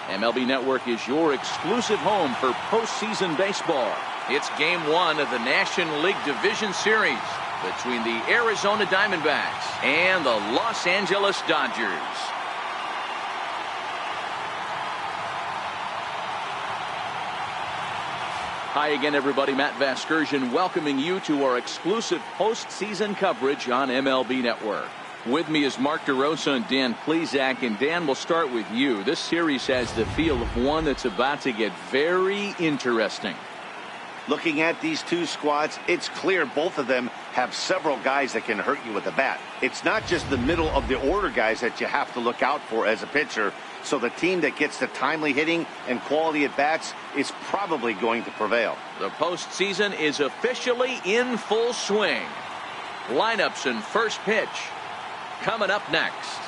MLB Network is your exclusive home for postseason baseball. It's Game 1 of the National League Division Series between the Arizona Diamondbacks and the Los Angeles Dodgers. Hi again, everybody. Matt Vasgersian welcoming you to our exclusive postseason coverage on MLB Network. With me is Mark DeRosa and Dan Plesac. And Dan, we'll start with you. This series has the feel of one that's about to get very interesting. Looking at these two squads, it's clear both of them have several guys that can hurt you with a bat. It's not just the middle of the order guys that you have to look out for as a pitcher. So the team that gets the timely hitting and quality at bats is probably going to prevail. The postseason is officially in full swing. Lineups and first pitch coming up next.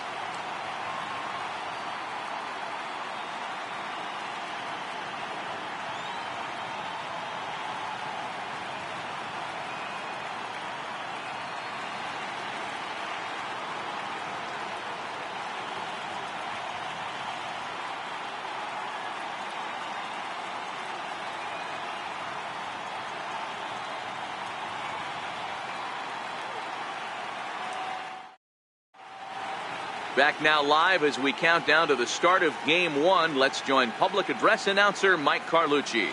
Back now live as we count down to the start of Game 1. Let's join public address announcer Mike Carlucci.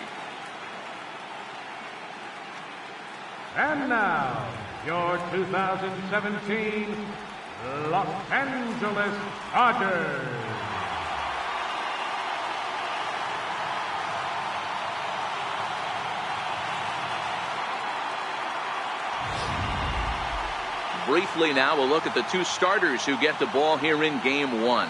And now, your 2017 Los Angeles Dodgers. Briefly now, we'll look at the two starters who get the ball here in Game 1.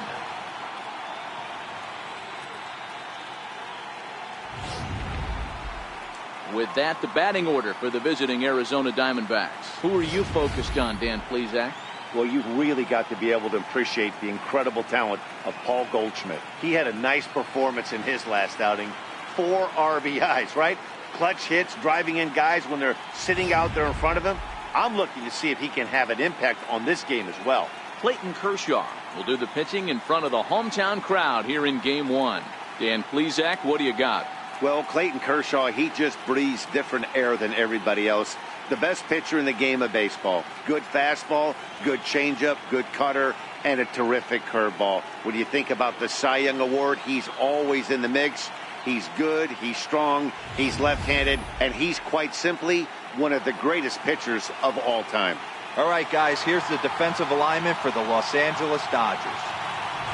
With that, the batting order for the visiting Arizona Diamondbacks. Who are you focused on, Dan Plesac? Well, you've really got to be able to appreciate the incredible talent of Paul Goldschmidt. He had a nice performance in his last outing. 4 RBIs, right? Clutch hits, driving in guys when they're sitting out there in front of him. I'm looking to see if he can have an impact on this game as well. Clayton Kershaw will do the pitching in front of the hometown crowd here in Game 1. Dan Plesac, what do you got? Well, Clayton Kershaw, he just breathes different air than everybody else. The best pitcher in the game of baseball. Good fastball, good changeup, good cutter, and a terrific curveball. When you think about the Cy Young Award, he's always in the mix. He's good, he's strong, he's left-handed, and he's quite simply one of the greatest pitchers of all time. All right, guys, here's the defensive alignment for the Los Angeles Dodgers.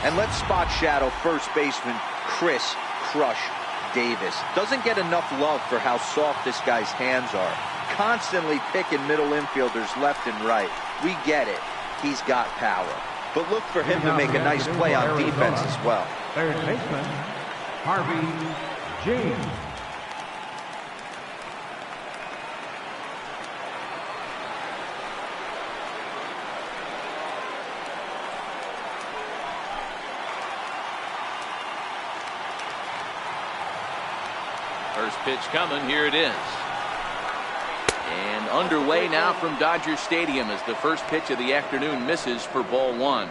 And let's spot shadow first baseman Chris Crush Davis. Doesn't get enough love for how soft this guy's hands are. Constantly picking middle infielders left and right. We get it. He's got power. But look for him to make a nice play on defense as well. Third baseman, Harvey James. First pitch coming. Here it is. And underway now from Dodger Stadium as the first pitch of the afternoon misses for ball 1.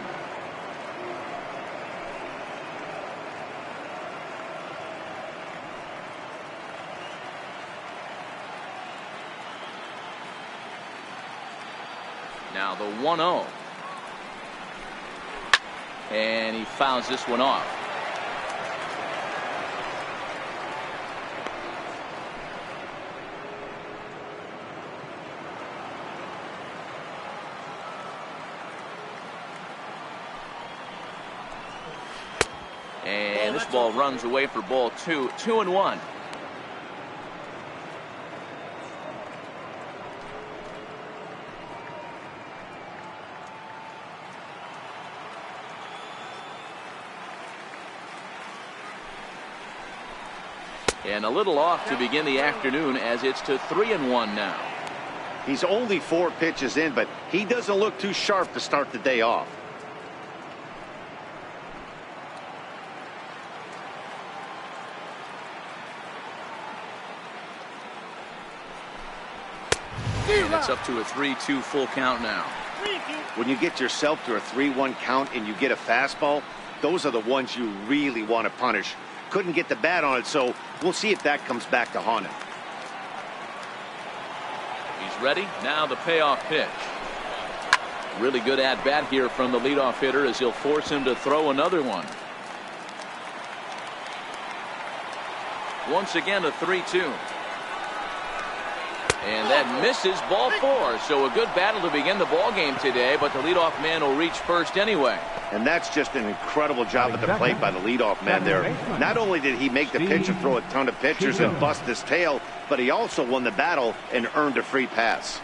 Now the 1-0. And he fouls this one off. And this ball runs away for ball 2. 2-1. And a little off to begin the afternoon as it's to 3-1 now. He's only 4 pitches in, but he doesn't look too sharp to start the day off. And it's up to a 3-2 full count now. When you get yourself to a 3-1 count and you get a fastball, those are the ones you really want to punish. Couldn't get the bat on it, so we'll see if that comes back to haunt him. He's ready. Now the payoff pitch. Really good at-bat here from the leadoff hitter as he'll force him to throw another one. Once again, a 3-2. And that misses, ball 4. So a good battle to begin the ball game today, but the leadoff man will reach first anyway. And that's just an incredible job at the plate by the leadoff man there. Not only did he make the pitch and throw a ton of pitchers and bust his tail, but he also won the battle and earned a free pass.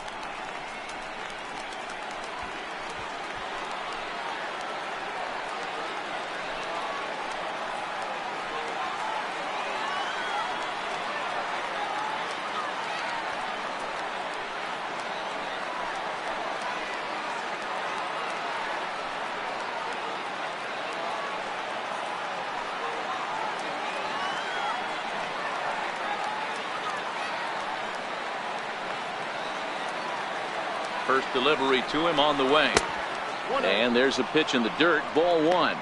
First delivery to him on the way. And there's a pitch in the dirt, ball 1.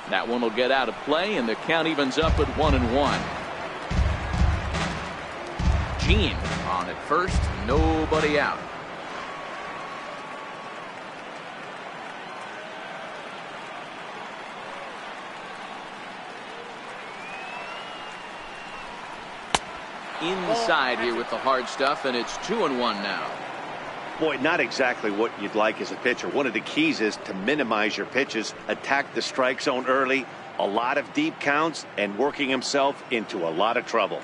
That one will get out of play, and the count evens up at 1-1. Gene on at first, nobody out. Inside here with the hard stuff, and it's 2-1 now. Boy, not exactly what you'd like as a pitcher. One of the keys is to minimize your pitches, attack the strike zone early, a lot of deep counts, and working himself into a lot of trouble.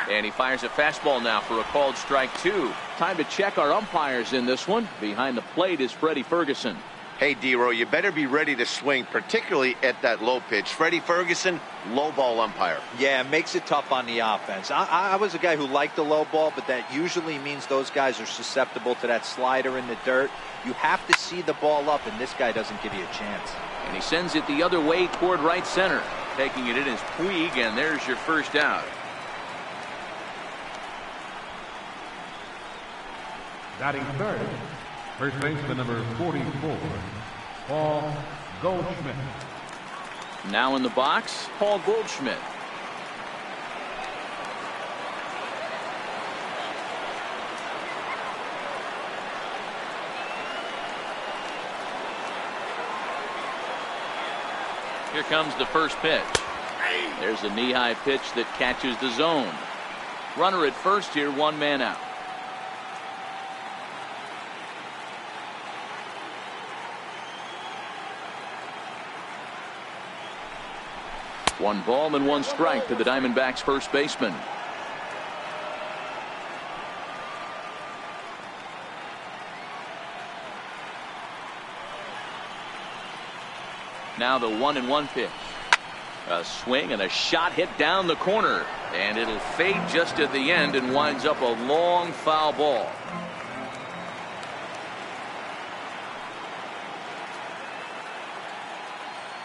And he fires a fastball now for a called strike 2. Time to check our umpires in this one. Behind the plate is Freddie Ferguson. Hey, D-Row, you better be ready to swing, particularly at that low pitch. Freddie Ferguson, low ball umpire. Yeah, it makes it tough on the offense. I was a guy who liked the low ball, but that usually means those guys are susceptible to that slider in the dirt. You have to see the ball up, and this guy doesn't give you a chance. And he sends it the other way toward right center. Taking it in is Puig, and there's your first out. Batting third, first baseman number 44, Paul Goldschmidt. Now in the box, Paul Goldschmidt. Here comes the first pitch. There's a knee-high pitch that catches the zone. Runner at first here, 1 man out. One ball and 1 strike to the Diamondbacks first baseman. Now the 1-1 pitch. A swing and a shot hit down the corner, and it'll fade just at the end and winds up a long foul ball.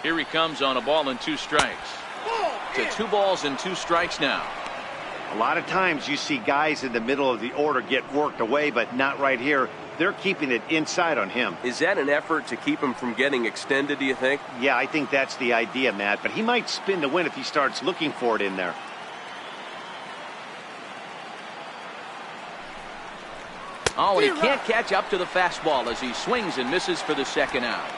Here he comes on a ball and 2 strikes. To 2 balls and 2 strikes now. A lot of times you see guys in the middle of the order get worked away, but not right here. They're keeping it inside on him. Is that an effort to keep him from getting extended, do you think? Yeah, I think that's the idea, Matt. But he might spin to win if he starts looking for it in there. Oh, and he can't catch up to the fastball as he swings and misses for the second out.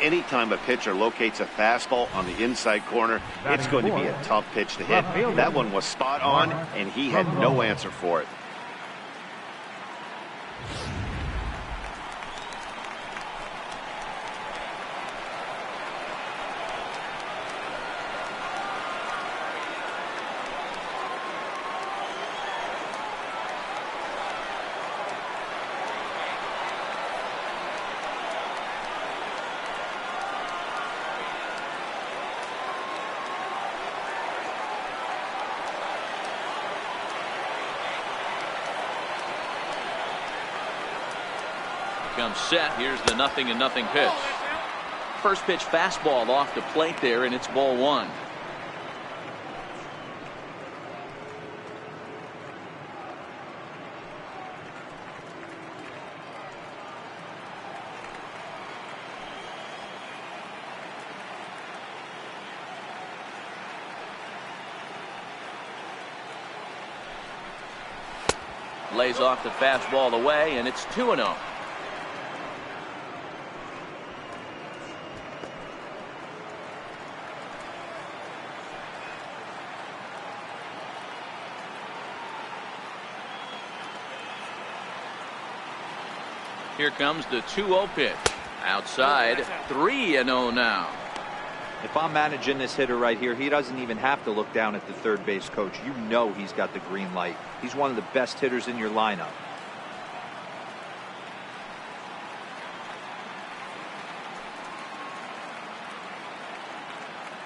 Anytime a pitcher locates a fastball on the inside corner, it's going to be a tough pitch to hit. That one was spot on, and he had no answer for it. comes set. Here's the 0-0 pitch. First pitch fastball off the plate there, and it's ball one. Lays off the fastball away, and it's 2-0. Here comes the 2-0 pitch. Outside, 3-0 now. If I'm managing this hitter right here, he doesn't even have to look down at the third base coach. You know he's got the green light. He's one of the best hitters in your lineup.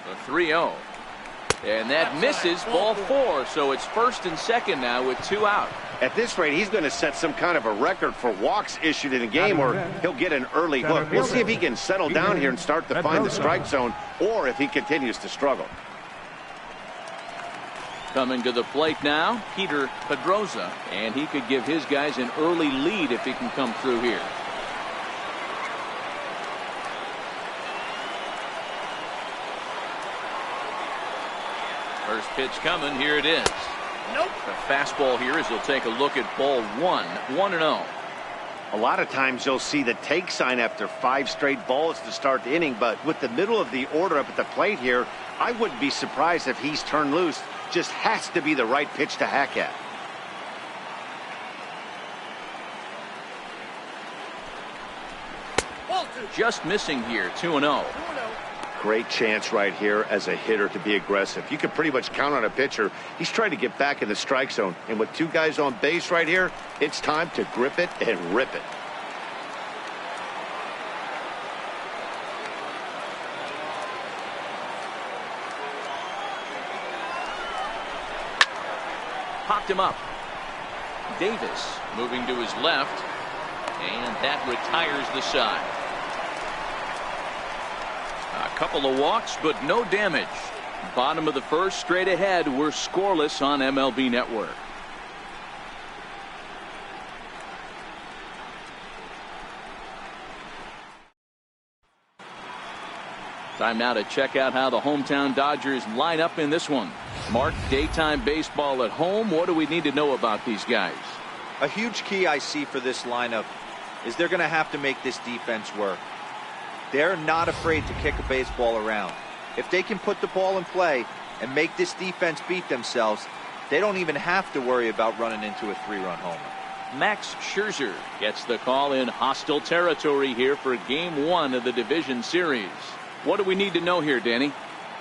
The 3-0. And that misses, ball four. So it's first and second now with 2 out. At this rate, he's going to set some kind of a record for walks issued in a game, or he'll get an early hook. We'll see if he can settle down here and start to find the strike zone, or if he continues to struggle. Coming to the plate now, Peter Pedroza, and he could give his guys an early lead if he can come through here. First pitch coming, here it is. Nope. The fastball here as he'll take a look at ball one, 1-0. A lot of times you'll see the take sign after 5 straight balls to start the inning, but with the middle of the order up at the plate here, I wouldn't be surprised if he's turned loose. Just has to be the right pitch to hack at. Just missing here, 2-0. Great chance right here as a hitter to be aggressive. You can pretty much count on a pitcher. He's trying to get back in the strike zone. And with 2 guys on base right here, it's time to grip it and rip it. Popped him up. Davis moving to his left. And that retires the side. A couple of walks, but no damage. Bottom of the first, straight ahead. We're scoreless on MLB Network. Time now to check out how the hometown Dodgers line up in this one. Mark, daytime baseball at home. What do we need to know about these guys? A huge key I see for this lineup is they're going to have to make this defense work. They're not afraid to kick a baseball around. If they can put the ball in play and make this defense beat themselves, they don't even have to worry about running into a 3-run homer. Max Scherzer gets the call in hostile territory here for Game 1 of the division series. What do we need to know here, Danny?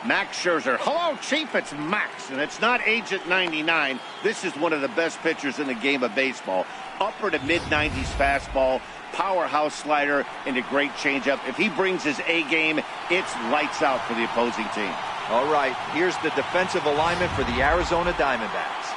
Max Scherzer. Hello, Chief. It's Max, and it's not Agent 99. This is one of the best pitchers in the game of baseball. Upper to mid-90s fastball, powerhouse slider, and a great changeup. If he brings his A game, it's lights out for the opposing team. All right, here's the defensive alignment for the Arizona Diamondbacks.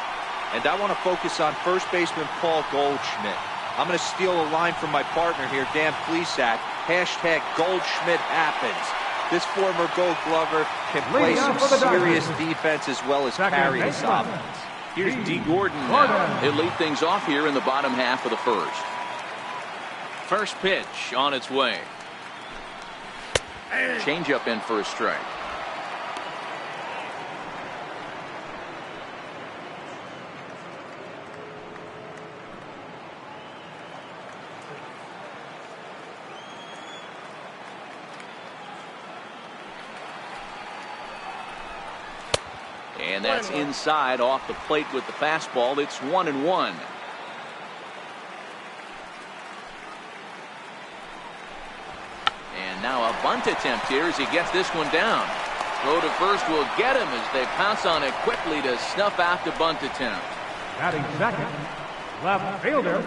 And I want to focus on first baseman Paul Goldschmidt. I'm going to steal a line from my partner here, Dan Plesac. Hashtag Goldschmidt happens. This former Gold Glover can play some serious defense as well as carry this offense. Here's D. Gordon now. He'll lead things off here in the bottom half of the first. First pitch on its way. Changeup in for a strike. And that's inside off the plate with the fastball. It's 1-1. And now a bunt attempt here as he gets this one down. Throw to first will get him as they pounce on it quickly to snuff out the bunt attempt. Batting second, left fielder,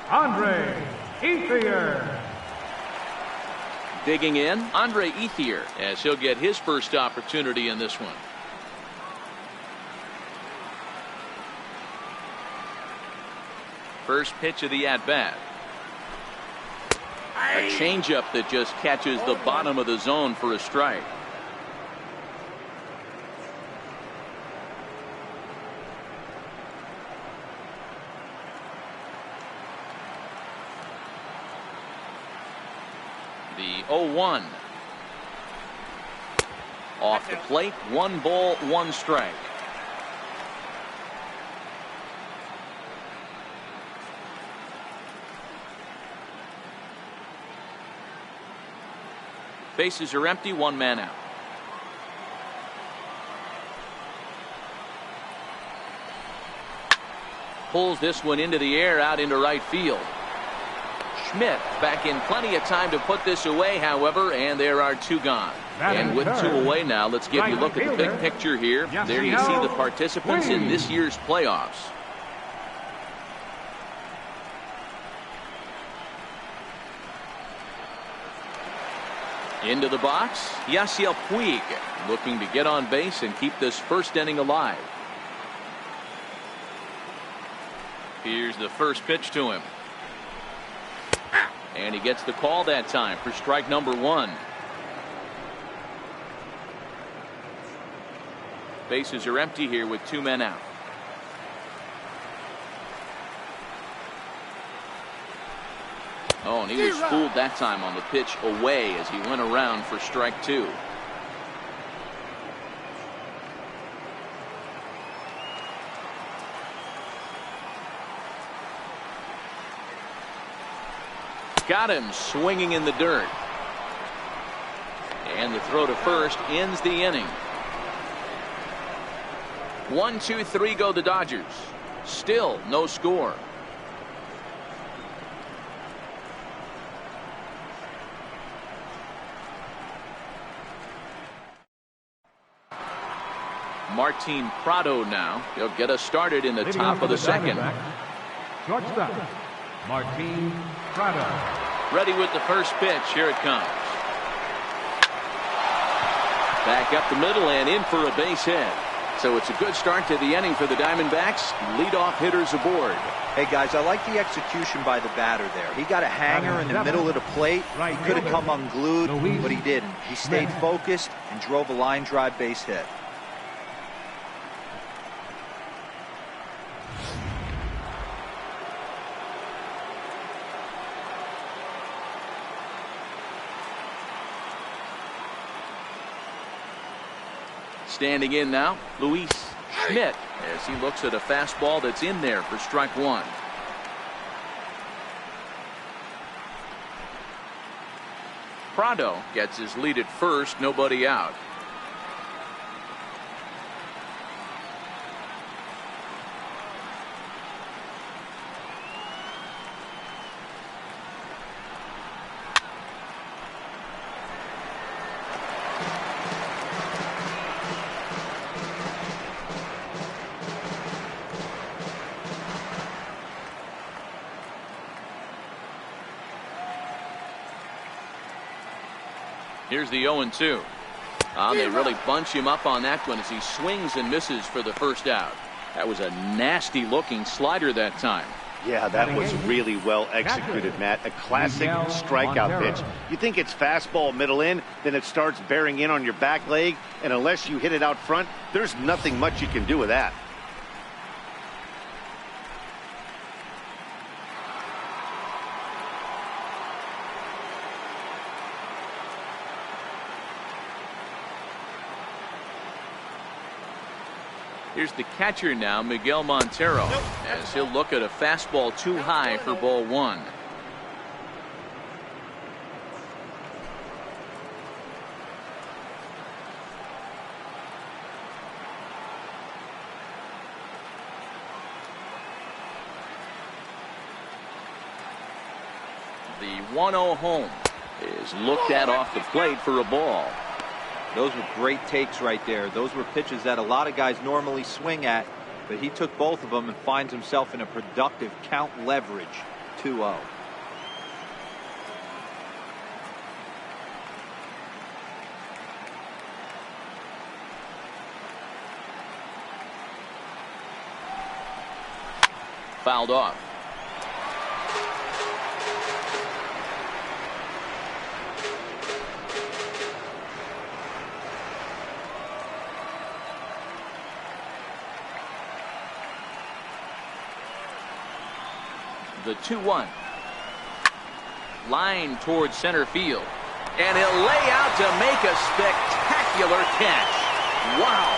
Andre Ethier. Digging in, Andre Ethier, as he'll get his first opportunity in this one. First pitch of the at-bat. A changeup that just catches the bottom of the zone for a strike. The 0-1. Off the plate, 1 ball, 1 strike. Bases are empty, 1 man out. Pulls this one into the air, out into right field. Schmidt back in plenty of time to put this away, however, and there are 2 gone. And with 2 away now, let's give you a look at the big picture here. There you see the participants in this year's playoffs. Into the box, Yasiel Puig looking to get on base and keep this first inning alive. Here's the first pitch to him. And he gets the call that time for strike number 1. Bases are empty here with 2 men out. Oh, and he was fooled that time on the pitch away as he went around for strike 2. Got him swinging in the dirt. And the throw to first ends the inning. 1, 2, 3 go the Dodgers. Still no score. Martin Prado now. He'll get us started in the top of the second. Shortstop, Martin Prado. Ready with the first pitch. Here it comes. Back up the middle and in for a base hit. So it's a good start to the inning for the Diamondbacks. Leadoff hitters aboard. Hey guys, I like the execution by the batter there. He got a hanger in the middle of the plate. He could have come unglued, but he didn't. He stayed focused and drove a line drive base hit. Standing in now, Luis Schmidt, as he looks at a fastball that's in there for strike 1. Prado gets his lead at first, nobody out. Here's the 0-2. They really bunch him up on that one as he swings and misses for the first out. That was a nasty looking slider that time. Yeah, that was really well executed, Matt. A classic strikeout pitch. You think it's fastball middle in, then it starts bearing in on your back leg, and unless you hit it out front, there's nothing much you can do with that. Here's the catcher now, Miguel Montero, as he'll look at a fastball too high for ball 1. The 1-0 home is looked at off the plate for a ball. Those were great takes right there. Those were pitches that a lot of guys normally swing at, but he took both of them and finds himself in a productive count leverage 2-0. Fouled off. The 2-1. Line towards center field. And he'll lay out to make a spectacular catch. Wow.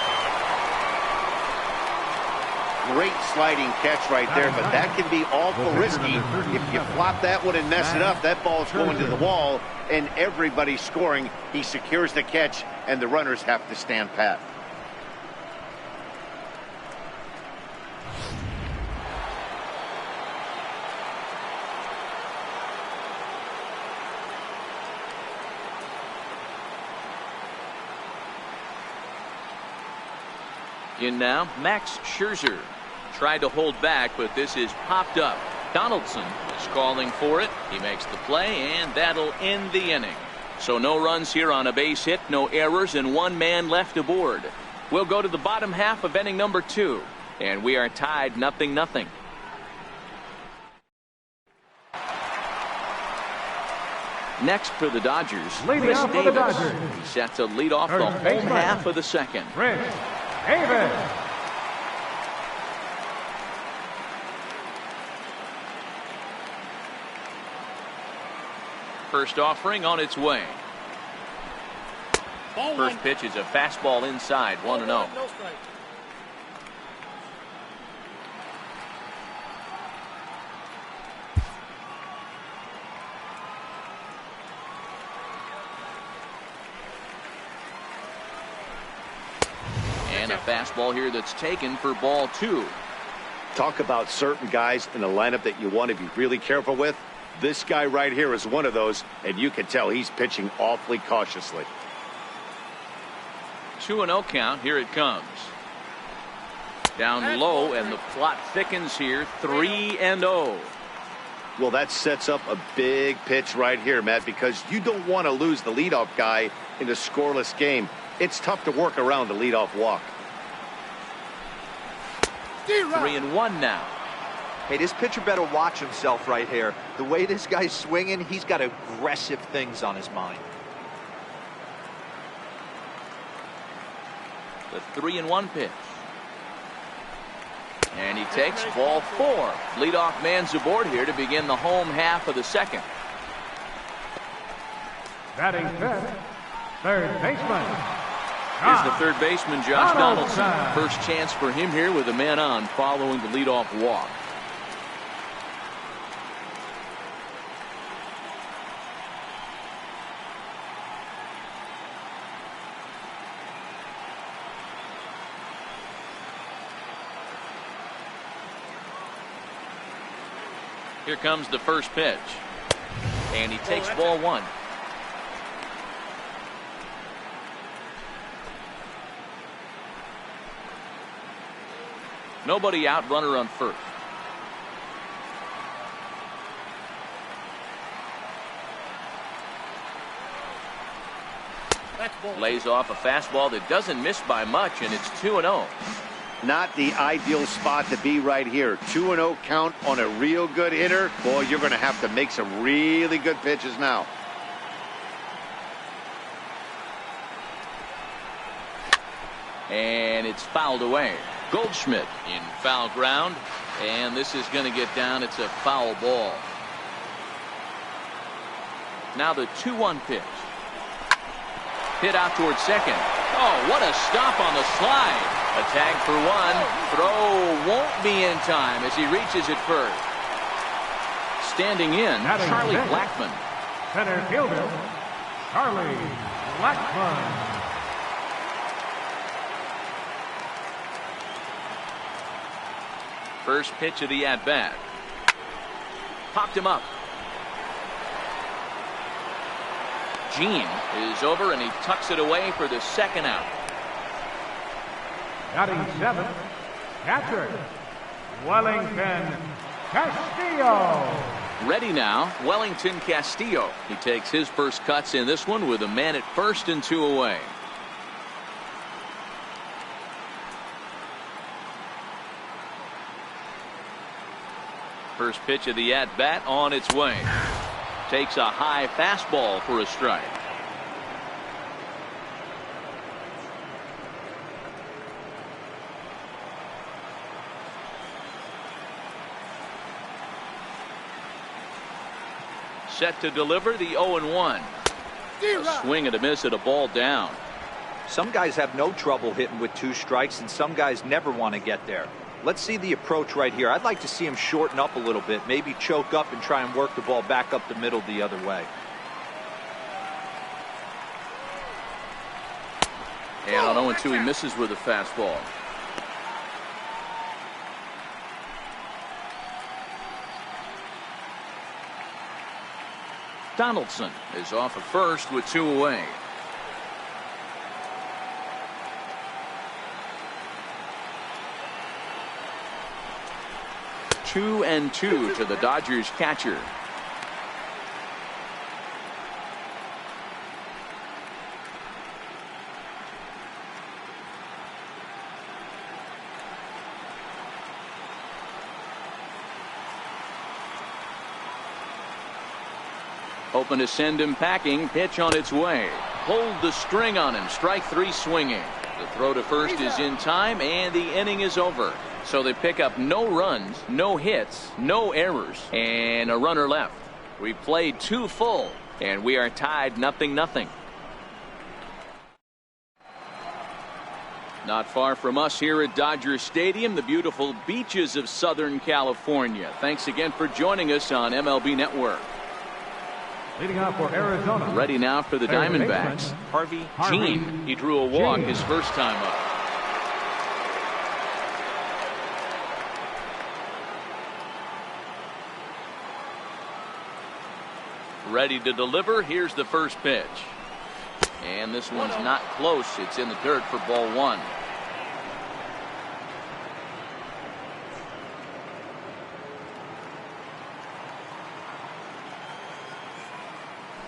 Great sliding catch right there, but that can be awful risky. If you flop that one and mess it up, that ball's going to the wall, and everybody's scoring. He secures the catch, and the runners have to stand pat. In now, Max Scherzer. Tried to hold back, but this is popped up. Donaldson is calling for it. He makes the play, and that'll end the inning. So no runs here on a base hit, no errors, and one man left aboard. We'll go to the bottom half of inning number 2, and we are tied 0-0. Next for the Dodgers, Chris Davis. He's set to lead off the home half of the second. Davis. First offering on its way. First pitch is a fastball inside, 1-0. No strike. And a fastball here that's taken for ball 2. Talk about certain guys in the lineup that you want to be really careful with. This guy right here is one of those, and you can tell he's pitching awfully cautiously. 2-0 count. Here it comes. Down low, and the plot thickens here. 3-0. Well, that sets up a big pitch right here, Matt, because you don't want to lose the leadoff guy in a scoreless game. It's tough to work around the leadoff walk. 3-1 now. Hey, this pitcher better watch himself right here. The way this guy's swinging, he's got aggressive things on his mind. The 3-1 pitch. And he takes ball 4. Leadoff man's aboard here to begin the home half of the second. Batting fifth, third baseman. Here's the third baseman, Josh Donaldson. First chance for him here with a man on following the leadoff walk. Here comes the first pitch. And he takes ball 1. Nobody out, runner on first. Lays off a fastball that doesn't miss by much, and it's 2-0. Not the ideal spot to be right here. 2-0 count on a real good hitter. Boy, you're going to have to make some really good pitches now. And it's fouled away. Goldschmidt in foul ground, and this is going to get down. It's a foul ball. Now the 2-1 pitch. Hit out towards second. Oh, what a stop on the slide. A tag for 1. Throw won't be in time as he reaches it first. Standing in, Charlie Blackmon. Center fielder, Charlie Blackmon. First pitch of the at-bat. Popped him up. Gene is over, and he tucks it away for the second out. Batting seventh, catcher, Wellington Castillo. Ready now, Wellington Castillo. He takes his first cuts in this one with a man at first and 2 away. First pitch of the at-bat on its way. Takes a high fastball for a strike. Set to deliver the 0-1. A swing and a miss at a ball down. Some guys have no trouble hitting with 2 strikes, and some guys never want to get there. Let's see the approach right here. I'd like to see him shorten up a little bit, maybe choke up and try and work the ball back up the middle the other way. And on 0-2, he misses with a fastball. Donaldson is off at first with 2 away. Two and 2 to the Dodgers catcher. Hoping to send him packing. Pitch on its way. Pulled the string on him. Strike 3 swinging. The throw to first is in time, and the inning is over. So they pick up no runs, no hits, no errors, and a runner left. We played 2 full, and we are tied 0-0. Not far from us here at Dodger Stadium, the beautiful beaches of Southern California. Thanks again for joining us on MLB Network. Leading off for Arizona. Ready now for the Diamondbacks. Harvey Jean. He drew a walk his first time up. Ready to deliver. Here's the first pitch. And this one's not close. It's in the dirt for ball 1.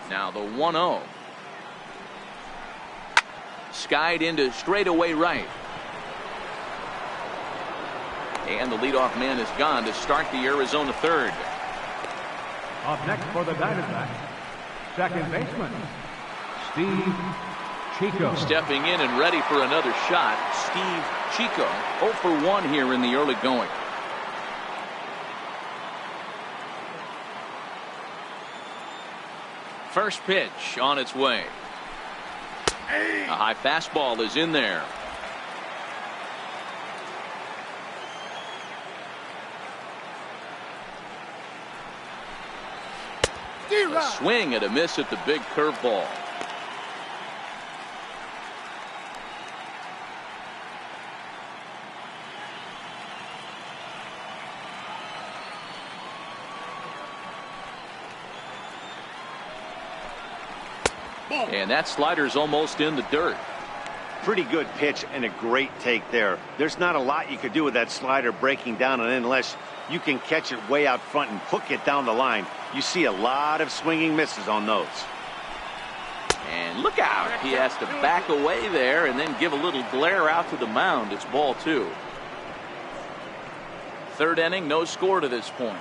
Now the 1-0. Skied into straightaway right. And the leadoff man is gone to start the Arizona third. Up next for the Diamondbacks, second baseman, Steve Chico. Stepping in and ready for another shot, Steve Chico. 0 for 1 here in the early going. First pitch on its way. A high fastball is in there. A swing and a miss at the big curveball. And that slider's almost in the dirt. Pretty good pitch and a great take there. There's not a lot you could do with that slider breaking down and in unless you can catch it way out front and hook it down the line. You see a lot of swinging misses on those. And look out. He has to back away there and then give a little glare out to the mound. It's ball 2. Third inning, no score to this point.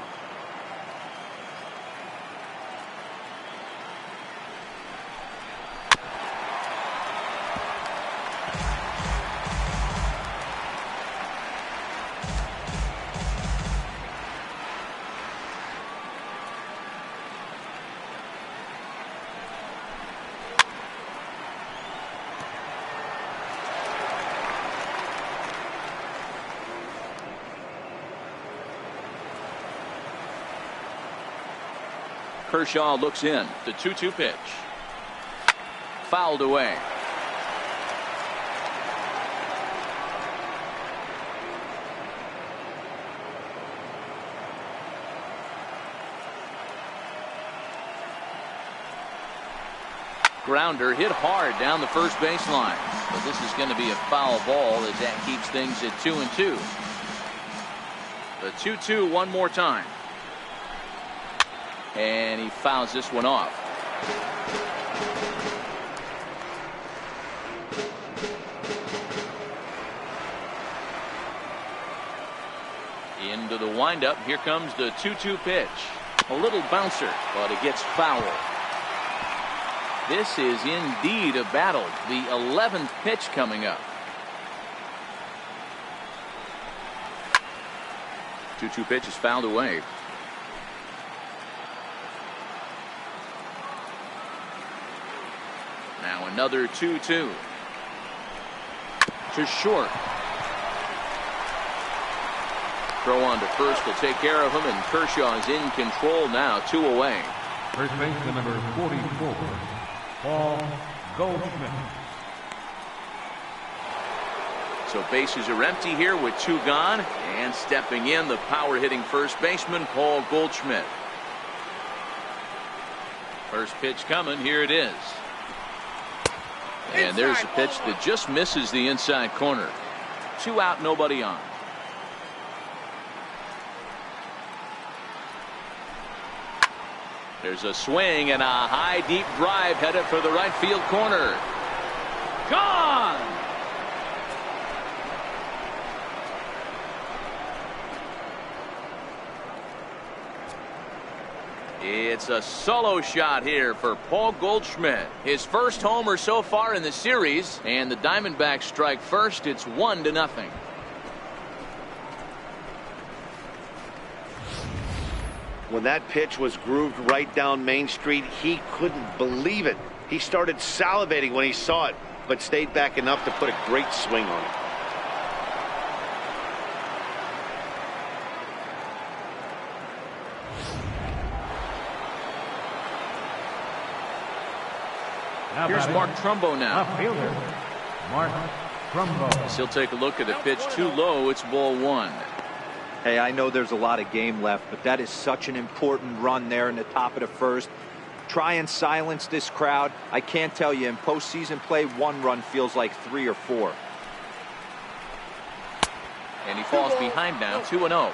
Kershaw looks in. The 2-2 pitch. Fouled away. Grounder hit hard down the first baseline. But this is going to be a foul ball as that keeps things at 2-2. The 2-2 one more time. And he fouls this one off. Into the windup. Here comes the 2-2 pitch. A little bouncer, but it gets fouled. This is indeed a battle. The 11th pitch coming up. 2-2 pitch is fouled away. Another 2-2. To short. Throw on to first will take care of him, and Kershaw is in control now, 2 away. First baseman number 44, Paul Goldschmidt. So bases are empty here with 2 gone, and stepping in, the power hitting first baseman Paul Goldschmidt. First pitch coming, here it is. And there's a pitch that just misses the inside corner. 2 out, nobody on. There's a swing and a high deep drive headed for the right field corner. Gone! It's a solo shot here for Paul Goldschmidt. His first homer so far in the series, and the Diamondbacks strike first. It's 1-0. When that pitch was grooved right down Main Street, he couldn't believe it. He started salivating when he saw it, but stayed back enough to put a great swing on it. Here's Mark Trumbo now. Outfielder, Mark Trumbo. He'll take a look at the pitch too low. It's ball 1. Hey, I know there's a lot of game left, but that is such an important run there in the top of the first. Try and silence this crowd. I can't tell you, in postseason play, 1 run feels like 3 or 4. And he falls behind now, 2-0.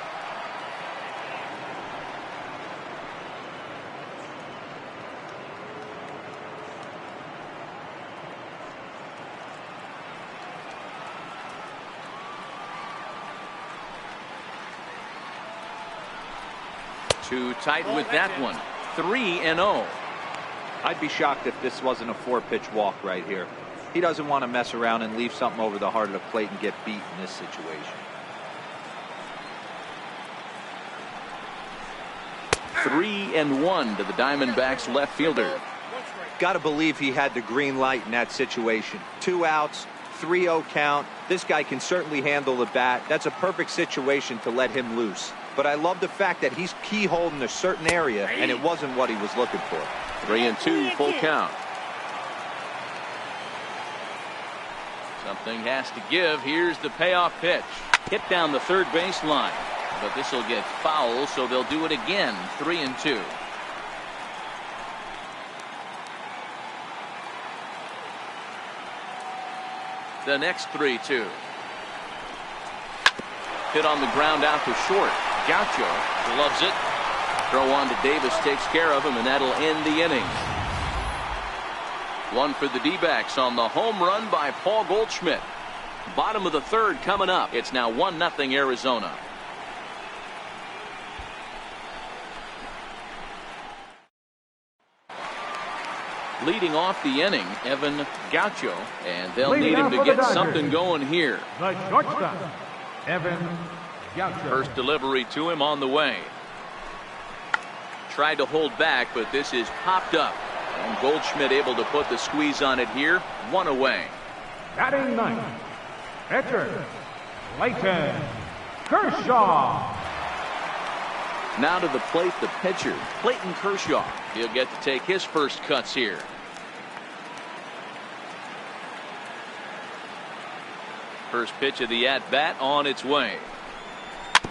Too tight with that one. 3-0. I'd be shocked if this wasn't a 4-pitch walk right here. He doesn't want to mess around and leave something over the heart of the plate and get beat in this situation. 3-1 to the Diamondbacks left fielder. Got to believe he had the green light in that situation. 2 outs, 3-0 count. This guy can certainly handle the bat. That's a perfect situation to let him loose. But I love the fact that he's keyholed in a certain area, and it wasn't what he was looking for. 3-2, full count. Something has to give. Here's the payoff pitch. Hit down the third base line. But this will get foul, so they'll do it again. 3-2. The next 3-2. Hit on the ground out to short. Gaucho loves it. Throw on to Davis, takes care of him, and that'll end the inning. 1 for the D-backs on the home run by Paul Goldschmidt. Bottom of the third coming up. It's now 1-0 Arizona. Leading off the inning, Evan Gaucho, and they'll need him to get something going here. The shortstop, Evan Gaucho. First delivery to him on the way. Tried to hold back, but this is popped up. And Goldschmidt able to put the squeeze on it here. 1 away. Batting 9th, pitcher, Clayton Kershaw. Now to the plate, the pitcher, Clayton Kershaw. He'll get to take his first cuts here. First pitch of the at-bat on its way.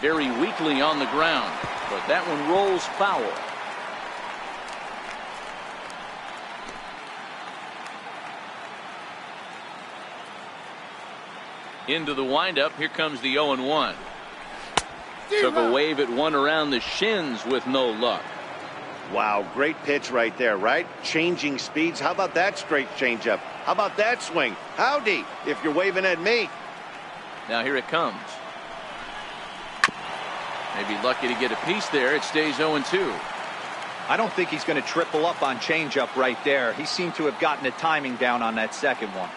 Very weakly on the ground, but that one rolls foul. Into the windup. Here comes the 0-1. Took a wave at one around the shins with no luck. Wow, great pitch right there, right? Changing speeds. How about that straight changeup? How about that swing? Howdy, if you're waving at me. Now here it comes. Maybe lucky to get a piece there. It stays 0-2. I don't think he's going to triple up on changeup right there. He seemed to have gotten the timing down on that second one.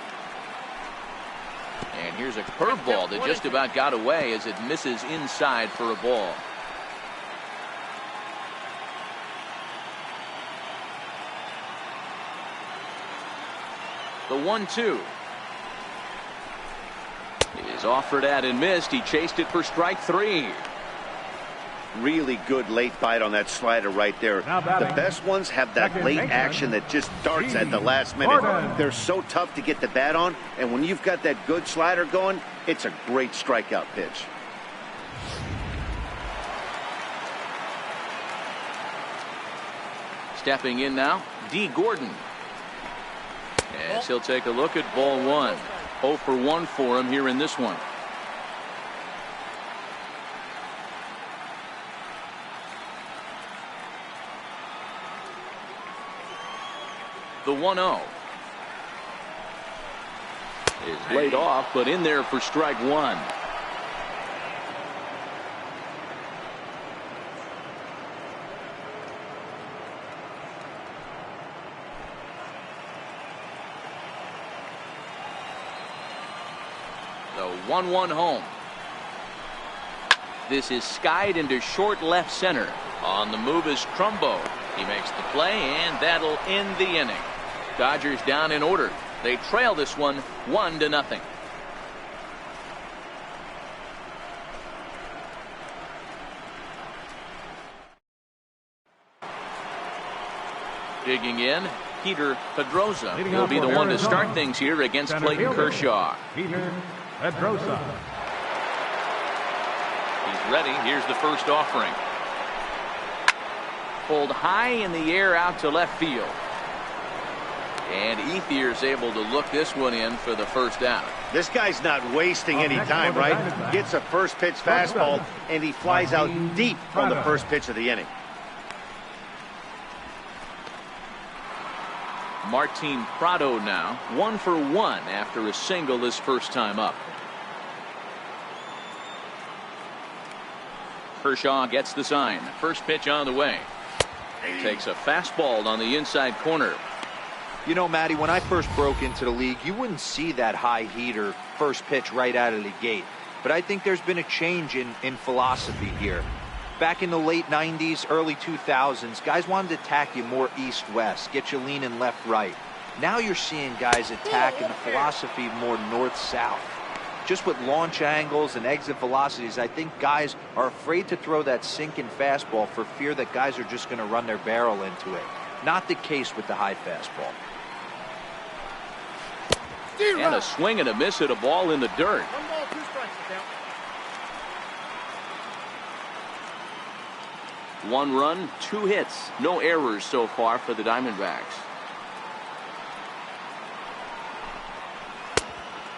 And here's a curveball that just about got away as it misses inside for a ball. The 1-2 is offered at and missed. He chased it for strike 3. Really good late bite on that slider right there. The best ones have that late action that just darts at the last minute. They're so tough to get the bat on, and when you've got that good slider going, it's a great strikeout pitch. Stepping in now, D. Gordon. As he'll take a look at ball 1. 0 for 1 for him here in this one. The 1-0 is laid off, but in there for strike 1. The 1-1 home. This is skied into short left center. On the move is Trumbo. He makes the play, and that'll end the inning. Dodgers down in order. They trail this one 1-0. Digging in, Peter Pedrosa will be the one to start things here against Clayton Kershaw. Peter Pedrosa. He's ready. Here's the first offering. Pulled high in the air out to left field. And Ethier's able to look this one in for the first out. This guy's not wasting any time, right? Gets a first pitch fastball, and he flies out deep on the first pitch of the inning. Martin Prado now 1 for 1 after a single his first time up. Kershaw gets the sign. First pitch on the way. Takes a fastball on the inside corner. You know, Matty, when I first broke into the league, you wouldn't see that high heater first pitch right out of the gate. But I think there's been a change in philosophy here. Back in the late 90s, early 2000s, guys wanted to attack you more east-west, get you leaning left-right. Now you're seeing guys attacking the philosophy more north-south. Just with launch angles and exit velocities, I think guys are afraid to throw that sinking fastball for fear that guys are just going to run their barrel into it. Not the case with the high fastball. And a swing and a miss at a ball in the dirt. 1 ball, 2 strikes. One run, 2 hits, no errors so far for the Diamondbacks.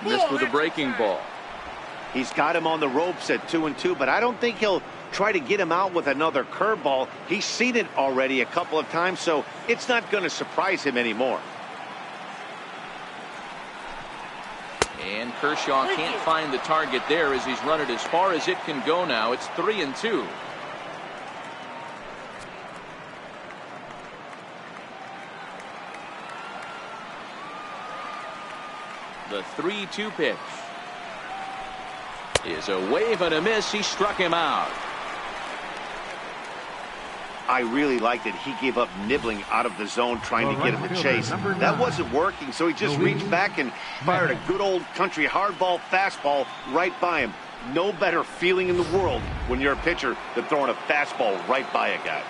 Missed with a breaking ball. He's got him on the ropes at 2-2, but I don't think he'll try to get him out with another curveball. He's seen it already a couple of times, so it's not going to surprise him anymore. And Kershaw can't find the target there as he's run it as far as it can go now. It's 3-2. The 3-2 pitch is a wave and a miss. He struck him out. I really liked it. He gave up nibbling out of the zone trying to get him to chase. That wasn't working, so he just reached back and fired a good old country hardball fastball right by him. No better feeling in the world when you're a pitcher than throwing a fastball right by a guy.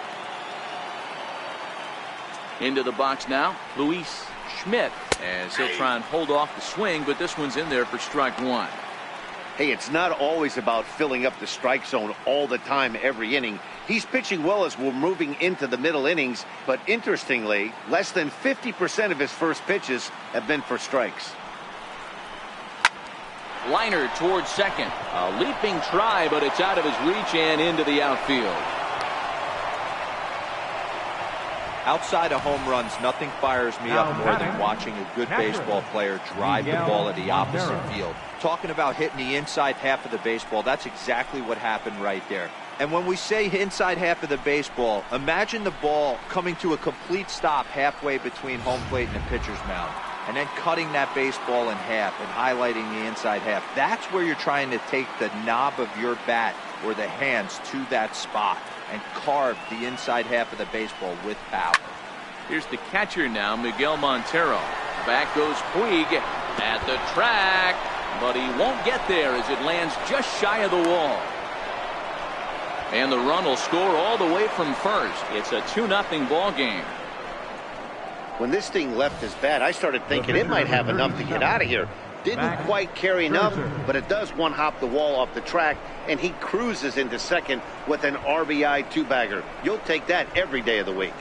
Into the box now, Luis Schmidt, as he'll try and hold off the swing, but this one's in there for strike 1. Hey, it's not always about filling up the strike zone all the time every inning. He's pitching well as we're moving into the middle innings, but interestingly, less than 50% of his first pitches have been for strikes. Liner towards second. A leaping try, but it's out of his reach and into the outfield. Outside of home runs, nothing fires me up more than watching a good baseball player drive the ball at the opposite field. Talking about hitting the inside half of the baseball, that's exactly what happened right there. And when we say inside half of the baseball, imagine the ball coming to a complete stop halfway between home plate and the pitcher's mound, and then cutting that baseball in half and highlighting the inside half. That's where you're trying to take the knob of your bat or the hands to that spot and carve the inside half of the baseball with power. Here's the catcher now, Miguel Montero. Back goes Puig at the track, but he won't get there as it lands just shy of the wall. And the run will score all the way from first. It's a 2-0 ball game. When this thing left his bat, I started thinking it might have enough to get out of here. Didn't quite carry enough, but it does one-hop the wall off the track, and he cruises into second with an RBI two-bagger. You'll take that every day of the week.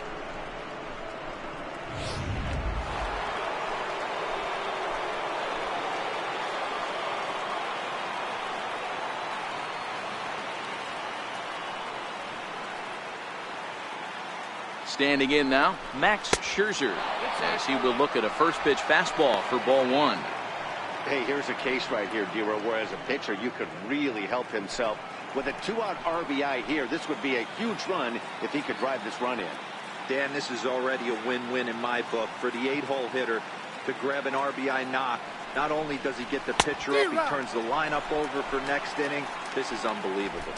Standing in now, Max Scherzer, as he will look at a first pitch fastball for ball one. Hey, here's a case right here, Dero, where as a pitcher you could really help himself. With a 2-out RBI here, this would be a huge run if he could drive this run in. Dan, this is already a win-win in my book for the 8-hole hitter to grab an RBI knock. Not only does he get the pitcher up, he turns the lineup over for next inning. This is unbelievable.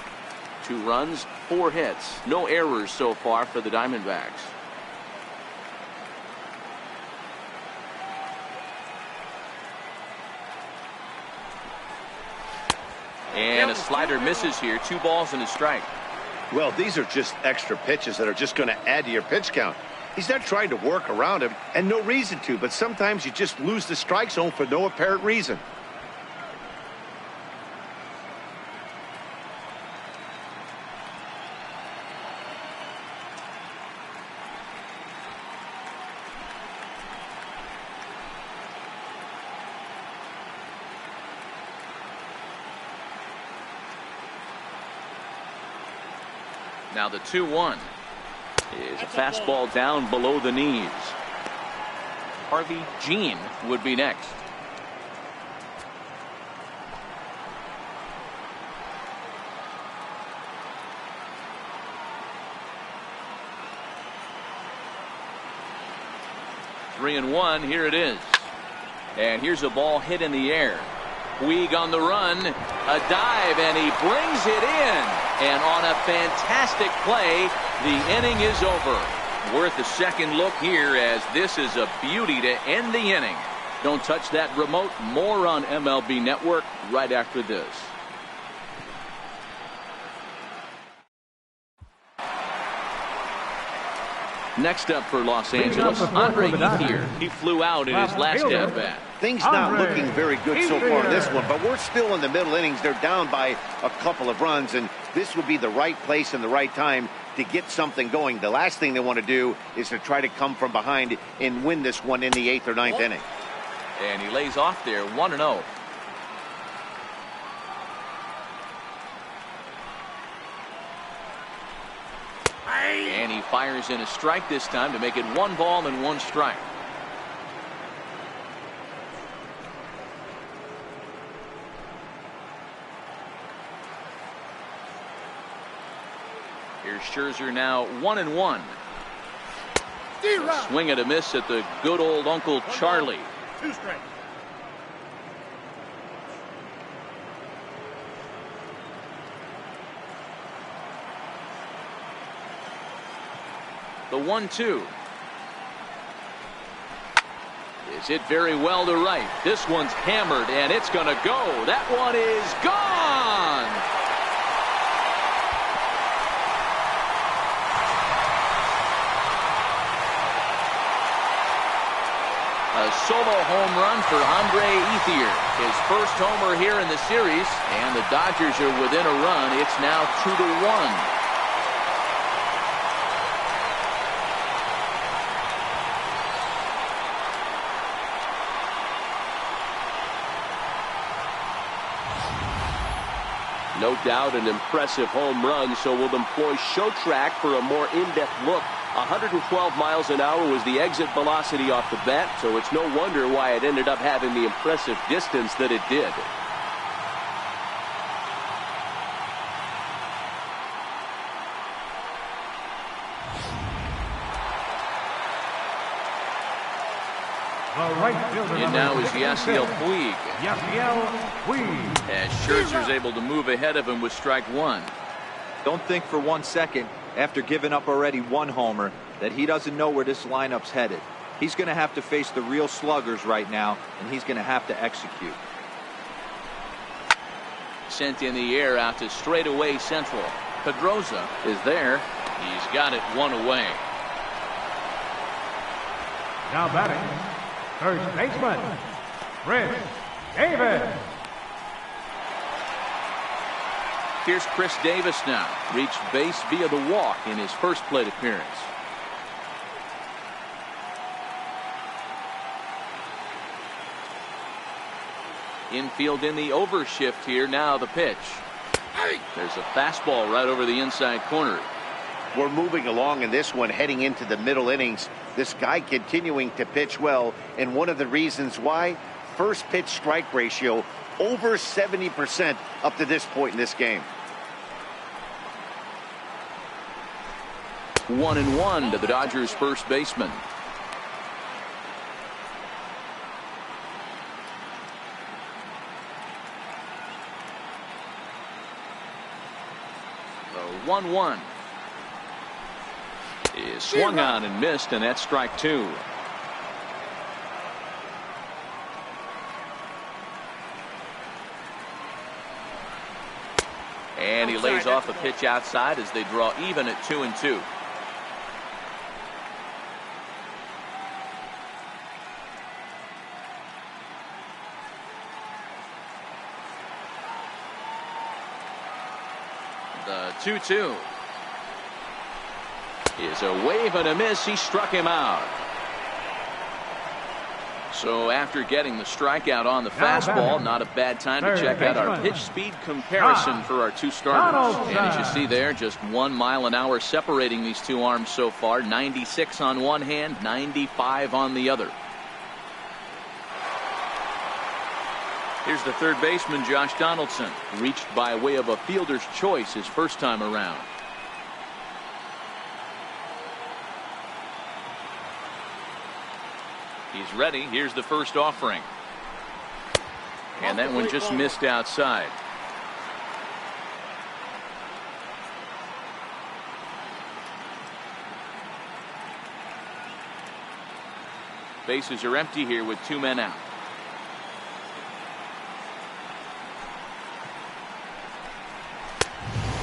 2 runs, 4 hits. No errors so far for the Diamondbacks. And a slider misses here. 2 balls and a strike. Well, these are just extra pitches that are just going to add to your pitch count. He's not trying to work around him, and no reason to, but sometimes you just lose the strike zone for no apparent reason. Now the 2-1 is a fastball down below the knees. Harvey Jean would be next. Three and one. Here it is. And here's a ball hit in the air. Puig on the run, a dive, and he brings it in. And on a fantastic play, the inning is over. Worth a second look here, as this is a beauty to end the inning. Don't touch that remote. More on MLB Network right after this. Next up for Los Angeles, Andre Ethier. He flew out in his last at-bat. Things not looking very good so far in this one, but we're still in the middle innings. They're down by a couple of runs, and this would be the right place and the right time to get something going. The last thing they want to do is to try to come from behind and win this one in the 8th or 9th inning. And he lays off there, 1-0. And he fires in a strike this time to make it 1 ball and 1 strike. Here's Scherzer now 1-1. Swing and a miss at the good old Uncle Charlie. 2 strikes. The 1-2 is hit very well to right. This one's hammered, and it's going to go. That one is gone. A solo home run for Andre Ethier. His first homer here in the series, and the Dodgers are within a run. It's now 2-1. No doubt an impressive home run, so we'll employ Show Track for a more in-depth look. 112 miles an hour was the exit velocity off the bat, so it's no wonder why it ended up having the impressive distance that it did. And now is Yasiel Puig. As Scherzer's able to move ahead of him with strike 1. Don't think for 1 second, after giving up already 1 homer, that he doesn't know where this lineup's headed. He's going to have to face the real sluggers right now, and he's going to have to execute. Sent in the air out to straightaway central. Pedroza is there. He's got it one away. Now batting, first baseman, Chris Davis. Here's Chris Davis now. Reached base via the walk in his first plate appearance. Infield in the overshift here. Now the pitch. There's a fastball right over the inside corner. We're moving along in this one, heading into the middle innings. This guy continuing to pitch well, and one of the reasons why, first pitch strike ratio over 70% up to this point in this game. 1-1 to the Dodgers first baseman. The 1-1 is swung on and missed, and that's strike two. And he lays off a pitch outside as they draw even at 2-2. The 2-2 is a wave and a miss. He struck him out. So after getting the strikeout on the fastball, not a bad time to check out our pitch speed comparison for our two starters. And as you see there, just 1 mile an hour separating these two arms so far. 96 on one hand, 95 on the other. Here's the third baseman, Josh Donaldson, reached by way of a fielder's choice his first time around. He's ready. Here's the first offering. And that one just missed outside. Bases are empty here with 2 men out.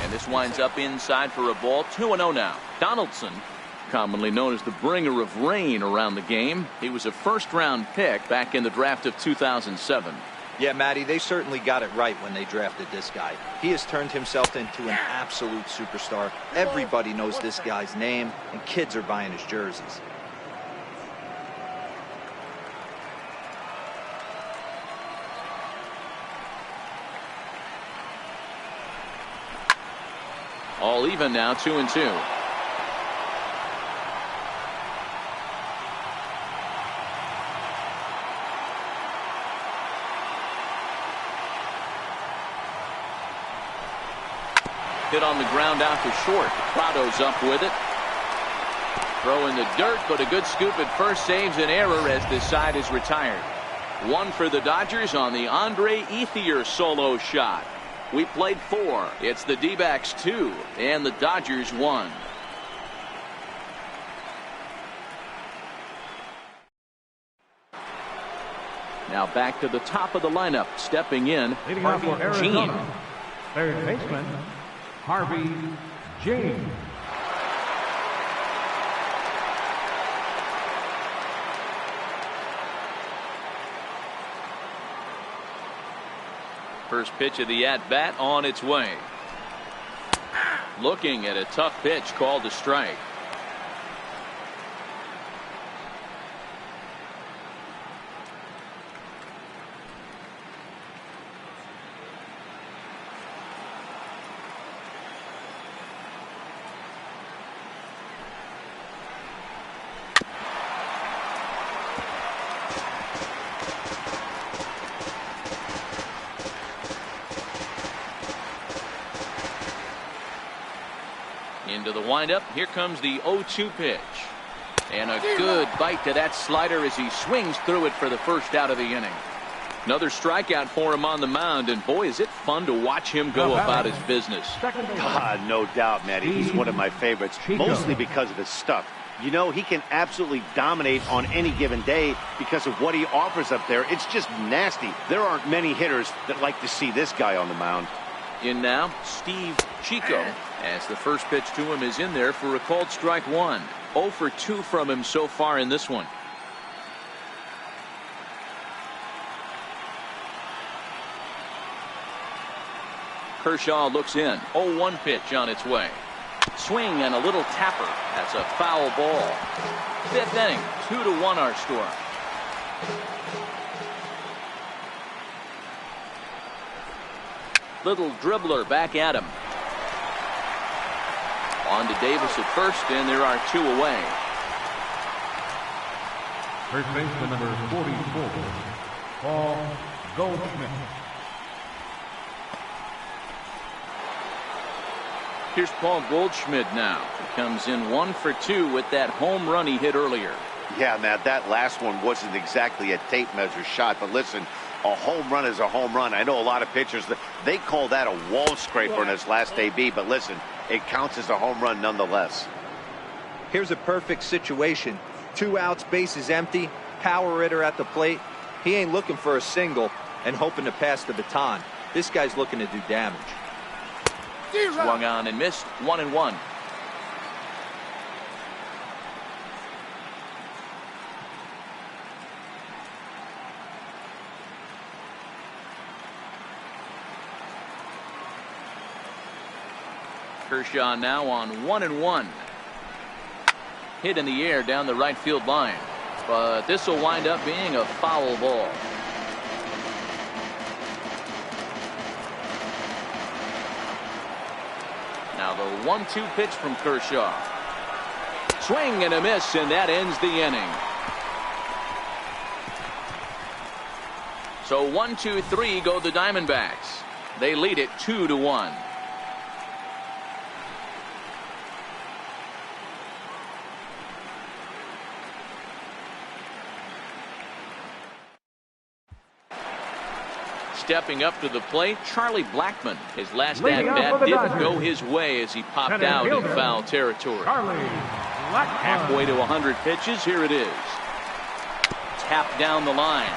And this winds up inside for a ball. 2-0 now. Donaldson, commonly known as the bringer of rain around the game. He was a first-round pick back in the draft of 2007. Yeah, Matty, they certainly got it right when they drafted this guy. He has turned himself into an absolute superstar. Everybody knows this guy's name, and kids are buying his jerseys. All even now, 2-2. Hit on the ground out to short. Prado's up with it. Throw in the dirt, but a good scoop at first saves an error as this side is retired. One for the Dodgers on the Andre Ethier solo shot. We played 4. It's the D-backs 2 and the Dodgers 1. Now back to the top of the lineup. Stepping in, Leading off for Harvey Jean. Arizona, third baseman, Harvey Jean. First pitch of the at-bat on its way. Looking at a tough pitch called a strike. Into the windup. Here comes the 0-2 pitch. And a good bite to that slider as he swings through it for the first out of the inning. Another strikeout for him on the mound, and boy, is it fun to watch him go about his business. God, no doubt, Matty. He's one of my favorites, mostly because of his stuff. You know, he can absolutely dominate on any given day because of what he offers up there. It's just nasty. There aren't many hitters that like to see this guy on the mound. In now, Steve Chico, as the first pitch to him is in there for a called strike one. 0 for 2 from him so far in this one. Kershaw looks in. 0-1 pitch on its way. Swing and a little tapper. That's a foul ball. Fifth inning, 2-1 our score. Little dribbler back at him. On to Davis at first, and there are 2 away. First baseman number 44, Paul Goldschmidt. Here's Paul Goldschmidt now. He comes in 1 for 2 with that home run he hit earlier. Yeah, Matt, that last one wasn't exactly a tape measure shot, but listen, a home run is a home run. I know a lot of pitchers, they call that a wall scraper in his last AB, but listen, it counts as a home run nonetheless. Here's a perfect situation. 2 outs, bases empty, power hitter at the plate. He ain't looking for a single and hoping to pass the baton. This guy's looking to do damage. Swung on and missed. 1-1. Kershaw now on 1-1. Hit in the air down the right field line, but this will wind up being a foul ball. Now the 1-2 pitch from Kershaw. Swing and a miss, and that ends the inning. So 1-2-3 go the Diamondbacks. They lead it 2-1. Stepping up to the plate, Charlie Blackmon. His last at-bat didn't go his way as he popped out in foul territory. Halfway to 100 pitches, here it is. Tapped down the line.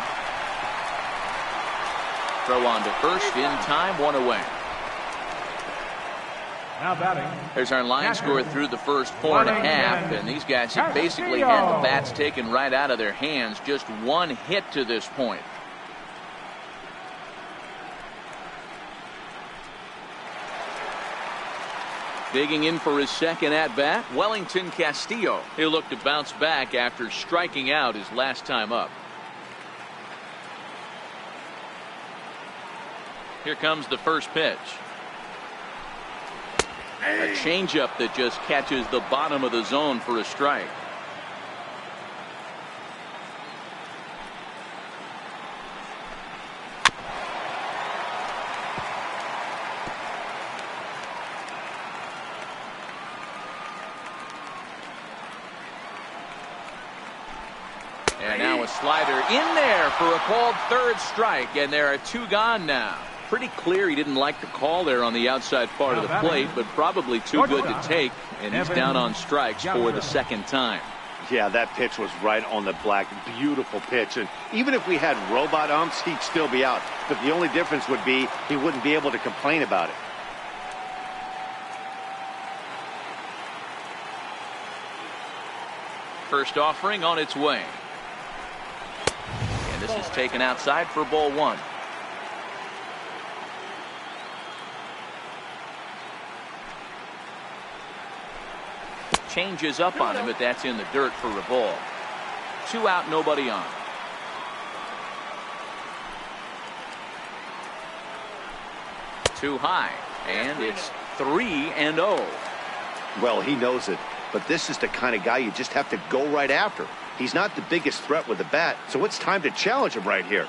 Throw on to first, in time, 1 away. Now batting. There's our line score through the first 4.5, and these guys have basically had the bats taken right out of their hands. Just 1 hit to this point. Digging in for his second at-bat, Wellington Castillo. He'll look to bounce back after striking out his last time up. Here comes the first pitch. A changeup that just catches the bottom of the zone for a strike. And now a slider in there for a called third strike, and there are 2 gone now. Pretty clear he didn't like the call there on the outside part of the plate, but probably too good to take, and he's down on strikes for the second time. Yeah, that pitch was right on the black. Beautiful pitch, and even if we had robot umps, he'd still be out. But the only difference would be he wouldn't be able to complain about it. First offering on its way. And this is taken outside for ball 1. Changes up on him, but that's in the dirt for a ball. 2 out, nobody on. Too high, and it's 3-0. Well, he knows it, but this is the kind of guy you just have to go right after. He's not the biggest threat with the bat, so it's time to challenge him right here.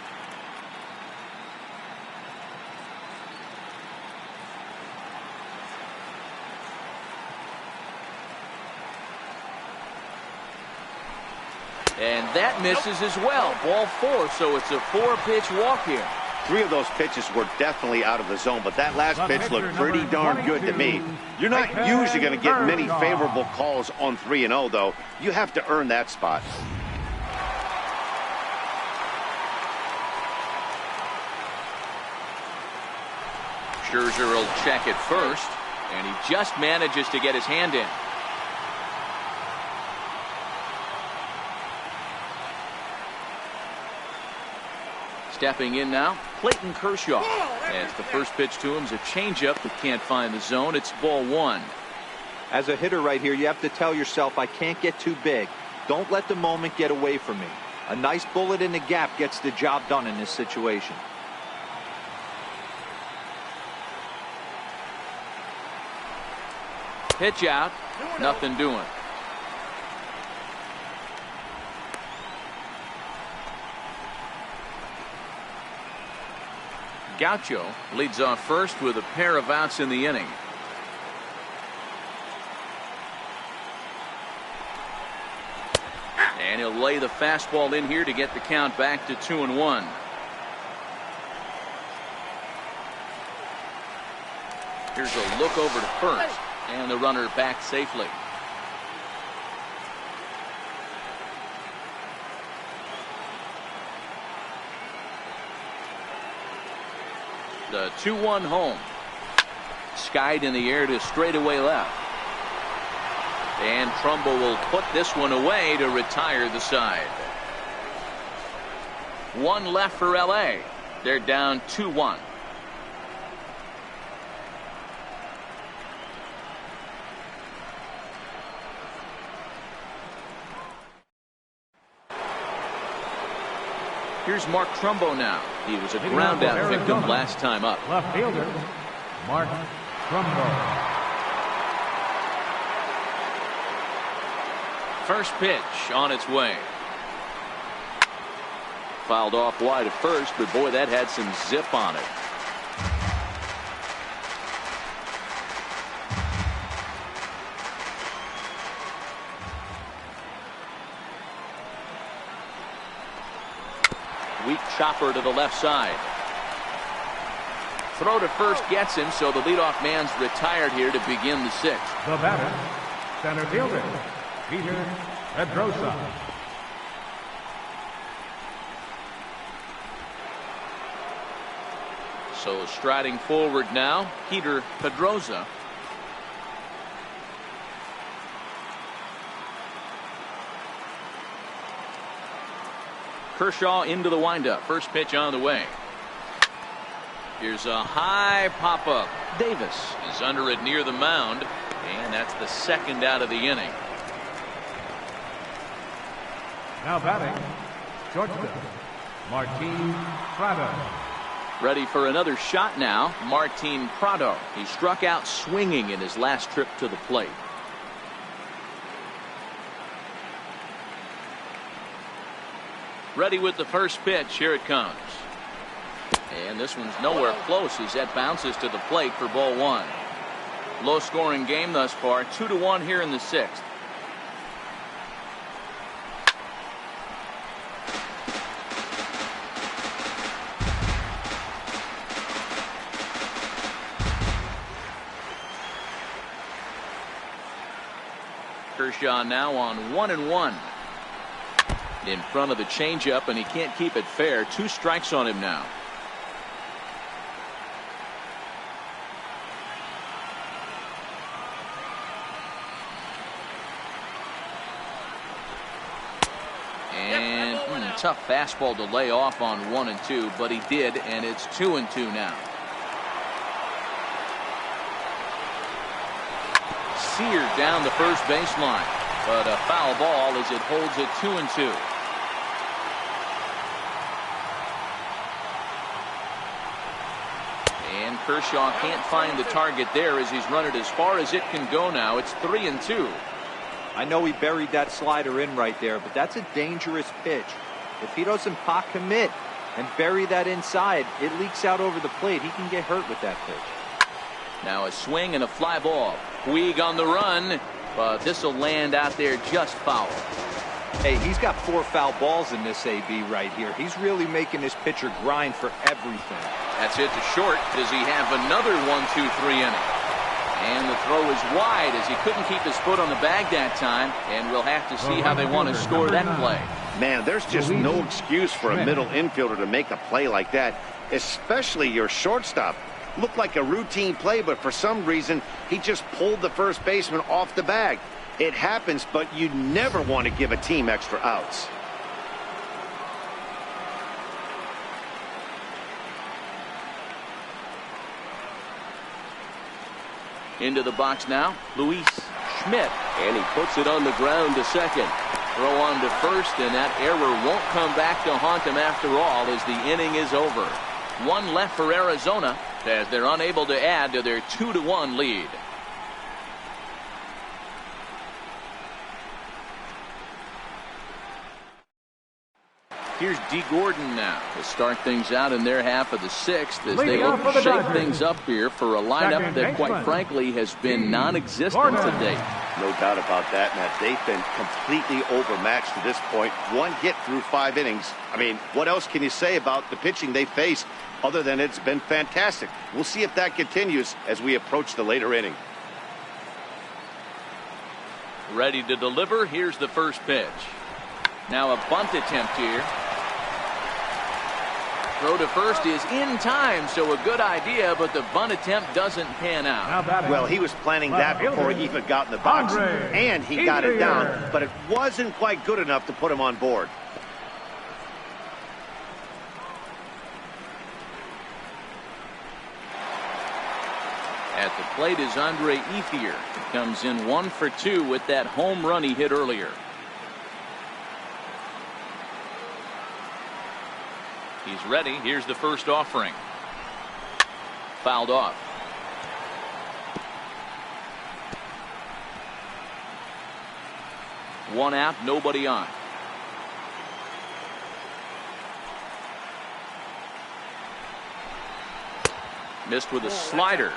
And that misses as well. Ball 4, so it's a 4-pitch walk here. 3 of those pitches were definitely out of the zone, but that last pitch looked pretty darn good to me. You're not usually going to get many favorable calls on 3-0, though. You have to earn that spot. Scherzer will check it first, and he just manages to get his hand in. Stepping in now, Clayton Kershaw. As the first pitch to him is a changeup that can't find the zone. It's ball 1. As a hitter right here, you have to tell yourself, I can't get too big. Don't let the moment get away from me. A nice bullet in the gap gets the job done in this situation. Pitch out, nothing doing. Gaucho leads off first with a pair of outs in the inning. And he'll lay the fastball in here to get the count back to 2-1. Here's a look over to first, and the runner back safely. The 2-1 home. Skied in the air to straightaway left. And Trumbo will put this one away to retire the side. 1 left for LA. They're down 2-1. Here's Mark Trumbo now. He was a ground out victim last time up. Left fielder, Mark Trumbo. First pitch on its way. Fouled off wide at first, but boy, that had some zip on it. Weak chopper to the left side. Throw to first gets him, so the leadoff man's retired here to begin the 6th. The batter, center fielder, Peter Pedrosa. So striding forward now, Peter Pedrosa. Kershaw into the windup. First pitch on the way. Here's a high pop-up. Davis is under it near the mound, and that's the 2nd out of the inning. Now batting, shortstop, Martin Prado. Ready for another shot now, Martin Prado. He struck out swinging in his last trip to the plate. Ready with the first pitch. Here it comes. And this one's nowhere close as that bounces to the plate for ball 1. Low scoring game thus far. 2-1 here in the 6th. Kershaw now on 1-1. In front of the changeup, and he can't keep it fair. 2 strikes on him now. And tough fastball to lay off on 1-2, but he did, and it's 2-2 now. Seared down the first baseline, but a foul ball as it holds it 2-2. And Kershaw can't find the target there as he's run it as far as it can go now. It's 3-2. I know he buried that slider in right there, but that's a dangerous pitch. If he doesn't pot commit and bury that inside, it leaks out over the plate. He can get hurt with that pitch. Now a swing and a fly ball. Puig on the run, but this will land out there just foul. Hey, he's got 4 foul balls in this AB right here. He's really making this pitcher grind for everything. That's hit to short. Does he have another 1-2-3 inning? And the throw is wide as he couldn't keep his foot on the bag that time. And we'll have to see how they want to score that play. Man, there's just no excuse for a middle infielder to make a play like that, especially your shortstop. Looked like a routine play, but for some reason, he just pulled the first baseman off the bag. It happens, but you never want to give a team extra outs. Into the box now, Luis Schmidt. And he puts it on the ground to second. Throw on to first, and that error won't come back to haunt them after all as the inning is over. One left for Arizona as they're unable to add to their 2-1 lead. Here's D. Gordon now to start things out in their half of the 6th as they look to shake things up here for a lineup that, quite frankly, has been non-existent to date. No doubt about that, Matt. They've been completely overmatched to this point. 1 hit through 5 innings. I mean, what else can you say about the pitching they face other than it's been fantastic? We'll see if that continues as we approach the later inning. Ready to deliver. Here's the first pitch. Now a bunt attempt here. Throw to first is in time, so a good idea, but the bunt attempt doesn't pan out. Well, he was planning that before he even got in the box, and he got it down, but it wasn't quite good enough to put him on board. At the plate is Andre Ethier. He comes in 1 for 2 with that home run he hit earlier. He's ready. Here's the first offering. Fouled off. One out, nobody on. Missed with a slider.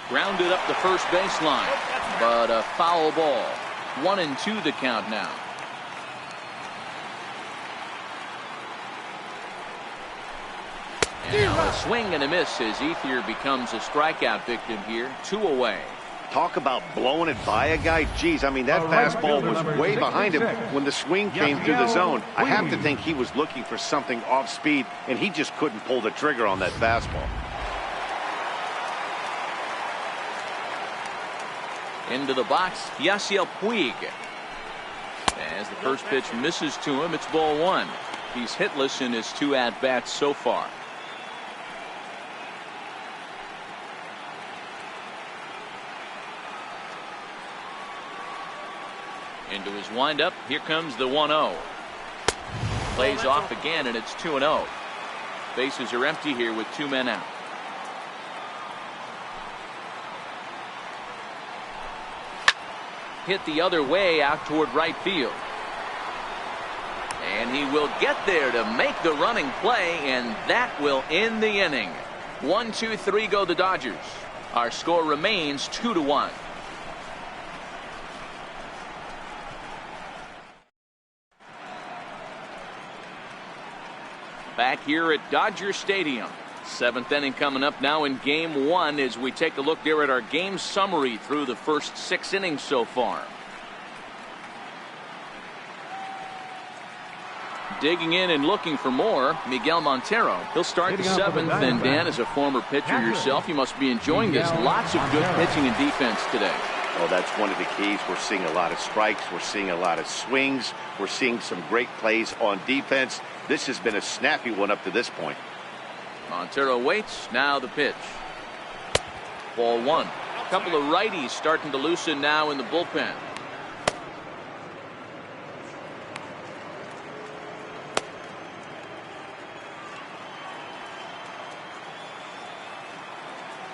Grounded up the first baseline, but a foul ball. 1-2 the count now. And now a swing and a miss as Ethier becomes a strikeout victim here. 2 away. Talk about blowing it by a guy. Geez, I mean, that fastball was way behind him when the swing came through the zone. I have to think he was looking for something off speed, and he just couldn't pull the trigger on that fastball. Into the box, Yasiel Puig. As the first pitch misses to him, it's ball 1. He's hitless in his 2 at-bats so far. Into his windup, here comes the 1-0. Plays off again, and it's 2-0. Bases are empty here with 2 men out. Hit the other way out toward right field. And he will get there to make the running play, and that will end the inning. 1-2-3 go the Dodgers. Our score remains 2-1. Back here at Dodger Stadium. 7th inning coming up now in game 1 as we take a look there at our game summary through the first 6 innings so far. Digging in and looking for more, Miguel Montero. He'll start the 7th, and Dan, as a former pitcher yourself, you must be enjoying this. Lots of good pitching and defense today. Well, that's one of the keys. We're seeing a lot of strikes. We're seeing a lot of swings. We're seeing some great plays on defense. This has been a snappy one up to this point. Montero waits. Now the pitch. Ball 1. A couple of righties starting to loosen now in the bullpen.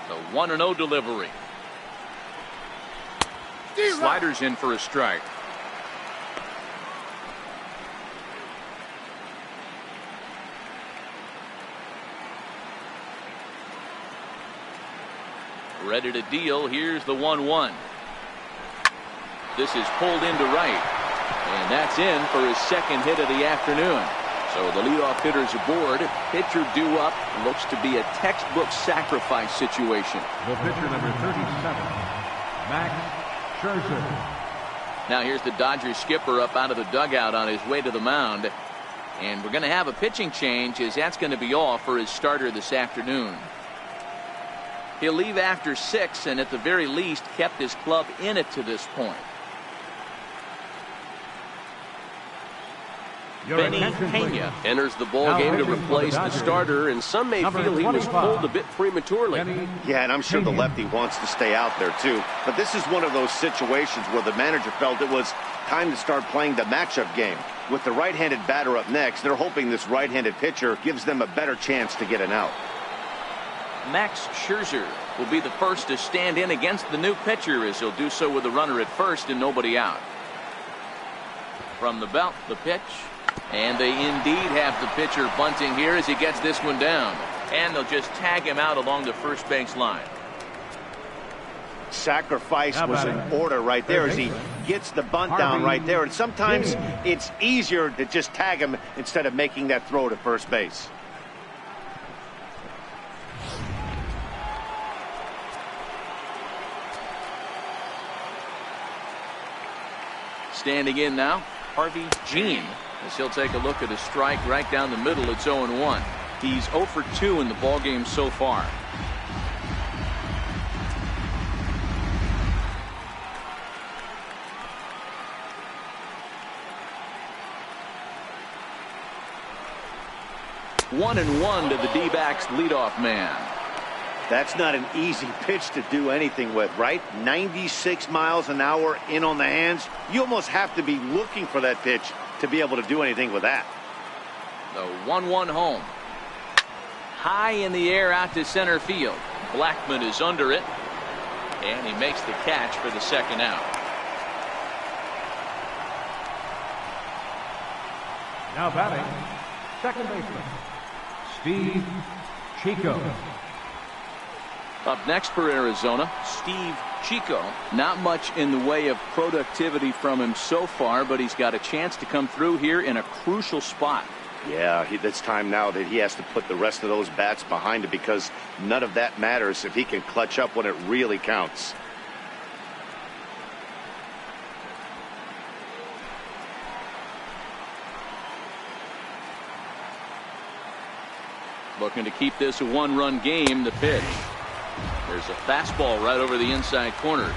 The 1-0 delivery. Sliders in for a strike. Ready to deal. Here's the 1-1. This is pulled into right. And that's in for his second hit of the afternoon. So the leadoff hitter's aboard. Pitcher due up. Looks to be a textbook sacrifice situation. The pitcher, number 37, Max Scherzer. Now here's the Dodgers skipper up out of the dugout on his way to the mound. And we're going to have a pitching change, as that's going to be all for his starter this afternoon. He'll leave after 6 and at the very least kept his club in it to this point. Benny Pena enters the ball game to replace the starter, and some may feel he was pulled a bit prematurely. Yeah, and I'm sure the lefty wants to stay out there too. But this is one of those situations where the manager felt it was time to start playing the matchup game. With the right-handed batter up next, they're hoping this right-handed pitcher gives them a better chance to get an out. Max Scherzer will be the first to stand in against the new pitcher, as he'll do so with a runner at first and nobody out. From the belt, the pitch. And they indeed have the pitcher bunting here as he gets this one down. And they'll just tag him out along the first base line. Sacrifice was in order right there as he gets the bunt down right there. And sometimes it's easier to just tag him instead of making that throw to first base. Standing in now, Harvey Jean, as he'll take a look at a strike right down the middle. It's 0-1. He's 0 for 2 in the ball game so far. One and one to the D-backs leadoff man. That's not an easy pitch to do anything with, right? 96 miles an hour in on the hands. You almost have to be looking for that pitch to be able to do anything with that. The 1-1 home. High in the air out to center field. Blackman is under it. And he makes the catch for the second out. Now batting, second baseman, Steve Chico. Up next for Arizona, Steve Chico. Not much in the way of productivity from him so far, but he's got a chance to come through here in a crucial spot. Yeah, it's time now that he has to put the rest of those bats behind him, because none of that matters if he can clutch up when it really counts. Looking to keep this a one-run game. The pitch. There's a fastball right over the inside corner.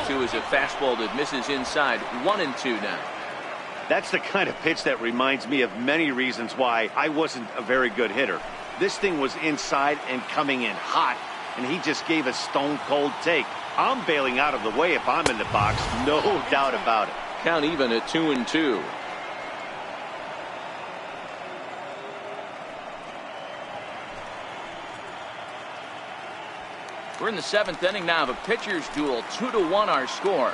Is a fastball that misses inside. 1-2 now. That's the kind of pitch that reminds me of many reasons why I wasn't a very good hitter. This thing was inside and coming in hot, and he just gave a stone-cold take. I'm bailing out of the way if I'm in the box, no doubt about it. Count even at 2-2. We're in the 7th inning now of a pitcher's duel. 2-1 our score.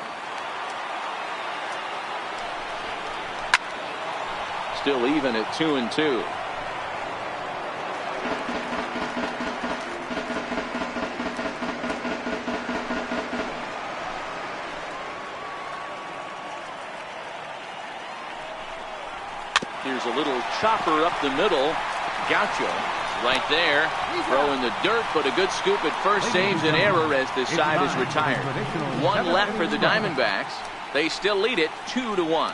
Still even at 2-2. Here's a little chopper up the middle. Gaucho right there, throwing the dirt, but a good scoop at first saves an error as the side is retired. One left for the Diamondbacks. They still lead it 2-1.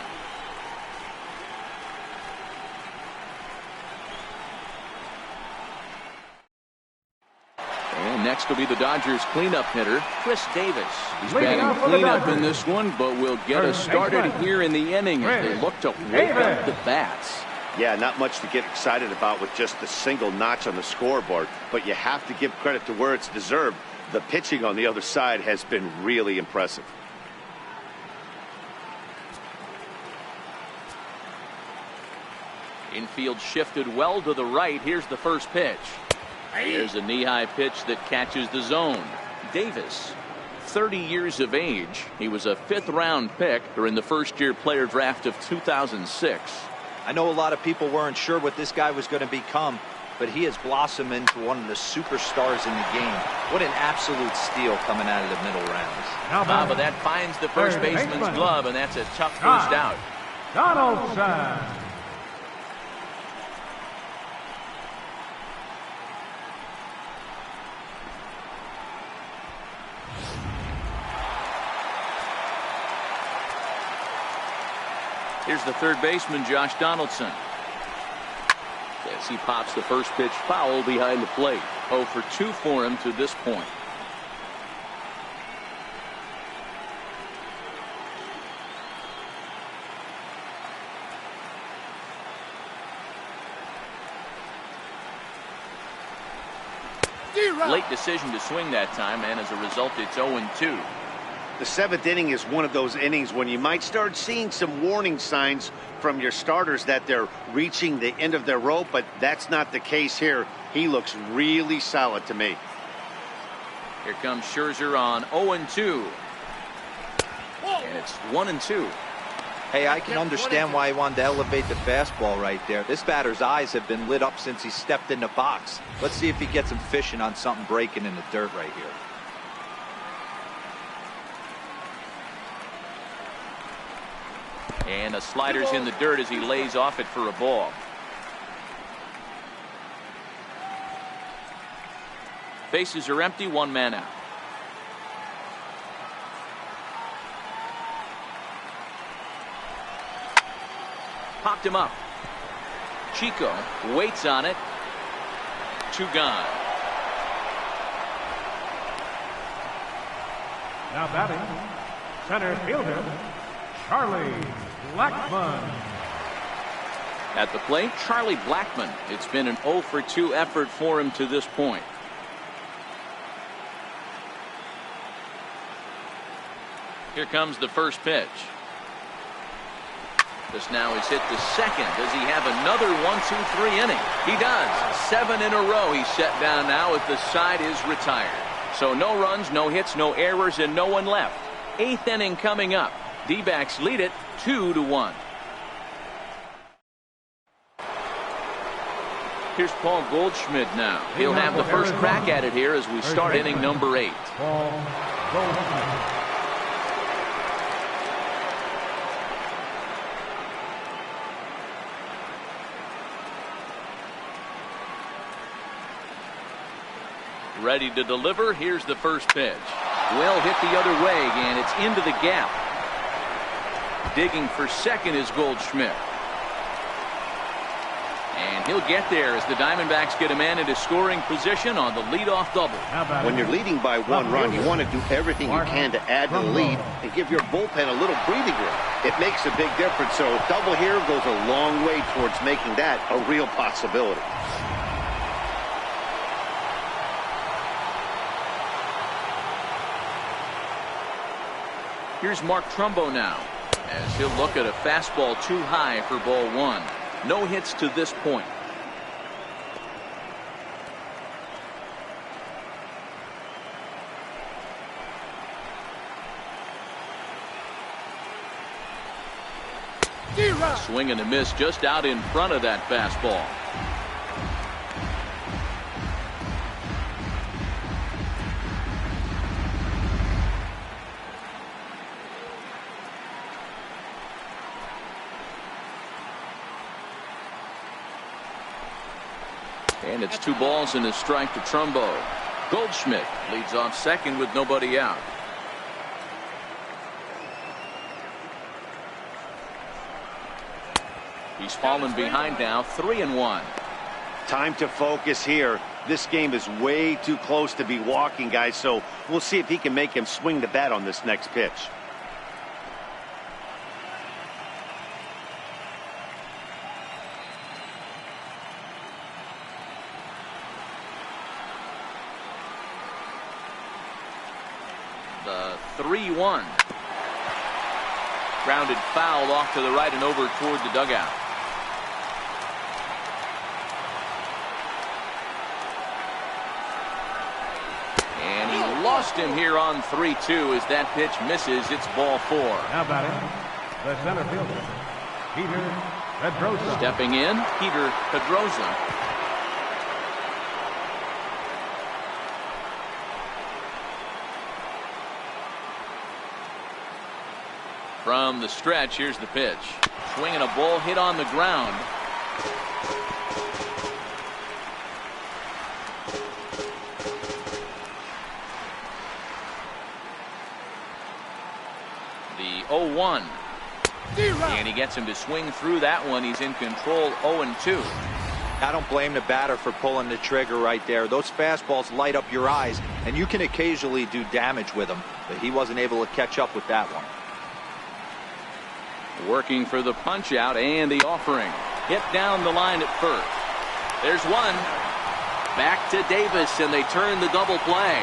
And next will be the Dodgers cleanup hitter, Chris Davis. He's batting cleanup in this one, but will get us started here in the inning as they look to wake up the bats. Yeah, not much to get excited about with just a single notch on the scoreboard, but you have to give credit to where it's deserved. The pitching on the other side has been really impressive. Infield shifted well to the right. Here's the first pitch. Here's a knee-high pitch that catches the zone. Davis, 30 years of age. He was a 5th-round pick during the first-year player draft of 2006. I know a lot of people weren't sure what this guy was going to become, but he has blossomed into one of the superstars in the game. What an absolute steal coming out of the middle rounds. But that finds the first baseman's glove, and that's a tough first out. Donaldson. Here's the third baseman, Josh Donaldson. As he pops the first pitch foul behind the plate. 0 for 2 for him to this point. Late decision to swing that time, and as a result, it's 0-2. The 7th inning is one of those innings when you might start seeing some warning signs from your starters that they're reaching the end of their rope, but that's not the case here. He looks really solid to me. Here comes Scherzer on 0-2. And it's 1-2. Hey, I can understand why he wanted to elevate the fastball right there. This batter's eyes have been lit up since he stepped in the box. Let's see if he gets him fishing on something breaking in the dirt right here. And a slider's in the dirt as he lays off it for a ball. Bases are empty, 1 man out. Popped him up. Chico waits on it. 2 gone. Now batting, center fielder, Charlie Blackmon. At the plate, Charlie Blackmon. It's been an 0 for 2 effort for him to this point. Here comes the first pitch. This now is hit the second. Does he have another 1-2-3 inning? He does. 7 in a row he's set down now as the side is retired. So no runs, no hits, no errors, and no one left. 8th inning coming up. D-backs lead it 2-1. Here's Paul Goldschmidt now. He'll have the first crack at it here as we start inning number 8. Paul Goldschmidt. Ready to deliver. Here's the first pitch. Well hit the other way, and it's into the gap. Digging for second is Goldschmidt. And he'll get there as the Diamondbacks get a man into scoring position on the leadoff double. When you're leading by 1 run, you want to do everything you can to add to the lead and give your bullpen a little breathing room. It makes a big difference, so a double here goes a long way towards making that a real possibility. Here's Mark Trumbo now, as he'll look at a fastball too high for ball 1. No hits to this point. Swing and a miss just out in front of that fastball. And it's 2 balls and a strike to Trumbo. Goldschmidt leads off second with nobody out. He's fallen behind now, 3-1. Time to focus here. This game is way too close to be walking, guys, so we'll see if he can make him swing the bat on this next pitch. The 3-1. Grounded foul off to the right and over toward the dugout. Lost him here on 3-2 as that pitch misses. It's ball 4. Now batting, the center fielder, Peter Pedrosa. Stepping in, Peter Pedrosa. From the stretch, here's the pitch. Swinging a ball hit on the ground. The 0-1. And he gets him to swing through that one. He's in control 0-2. I don't blame the batter for pulling the trigger right there. Those fastballs light up your eyes, and you can occasionally do damage with them. But he wasn't able to catch up with that one. Working for the punch out and the offering. Hit down the line at first. There's one. Back to Davis, and they turn the double play.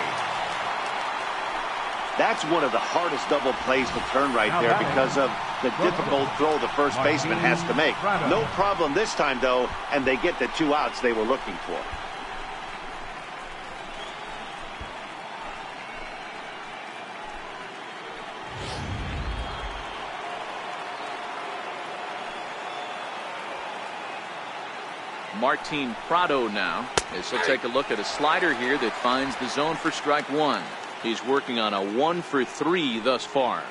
That's one of the hardest double plays to turn right there because of the difficult throw the first baseman has to make. No problem this time, though, and they get the 2 outs they were looking for. Martin Prado now, as he'll take a look at a slider here that finds the zone for strike 1. He's working on a 1-for-3 thus far.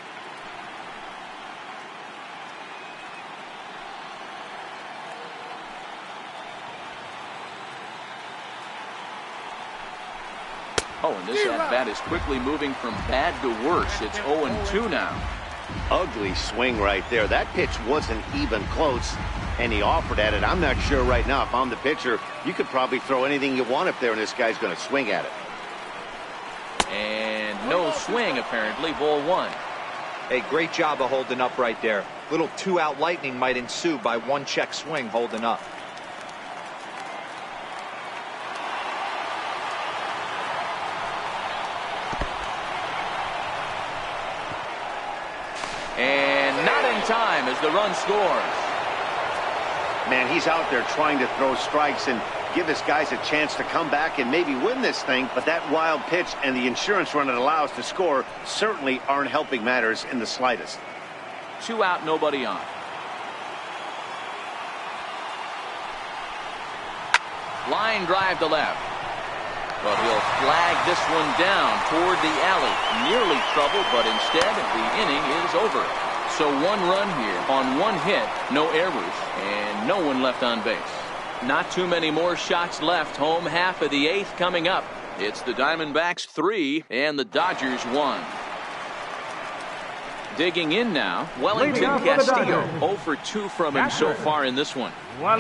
Oh, and this at-bat is quickly moving from bad to worse. It's 0-2 now. Ugly swing right there. That pitch wasn't even close, and he offered at it. I'm not sure right now if I'm the pitcher. You could probably throw anything you want up there, and this guy's going to swing at it. And no swing, apparently. Ball 1. Hey, great job of holding up right there. Little 2-out lightning might ensue by 1 check swing holding up. And not in time as the run scores. Man, he's out there trying to throw strikes and give his guys a chance to come back and maybe win this thing, but that wild pitch and the insurance run it allows to score certainly aren't helping matters in the slightest. 2 out, nobody on. Line drive to left. But he'll flag this one down toward the alley. Nearly trouble, but instead the inning is over. So 1 run here on 1 hit, no errors, and no one left on base. Not too many more shots left. Home half of the 8th coming up. It's the Diamondbacks 3 and the Dodgers 1. Digging in now, Wellington Castillo. 0-for-2 from him so far in this one.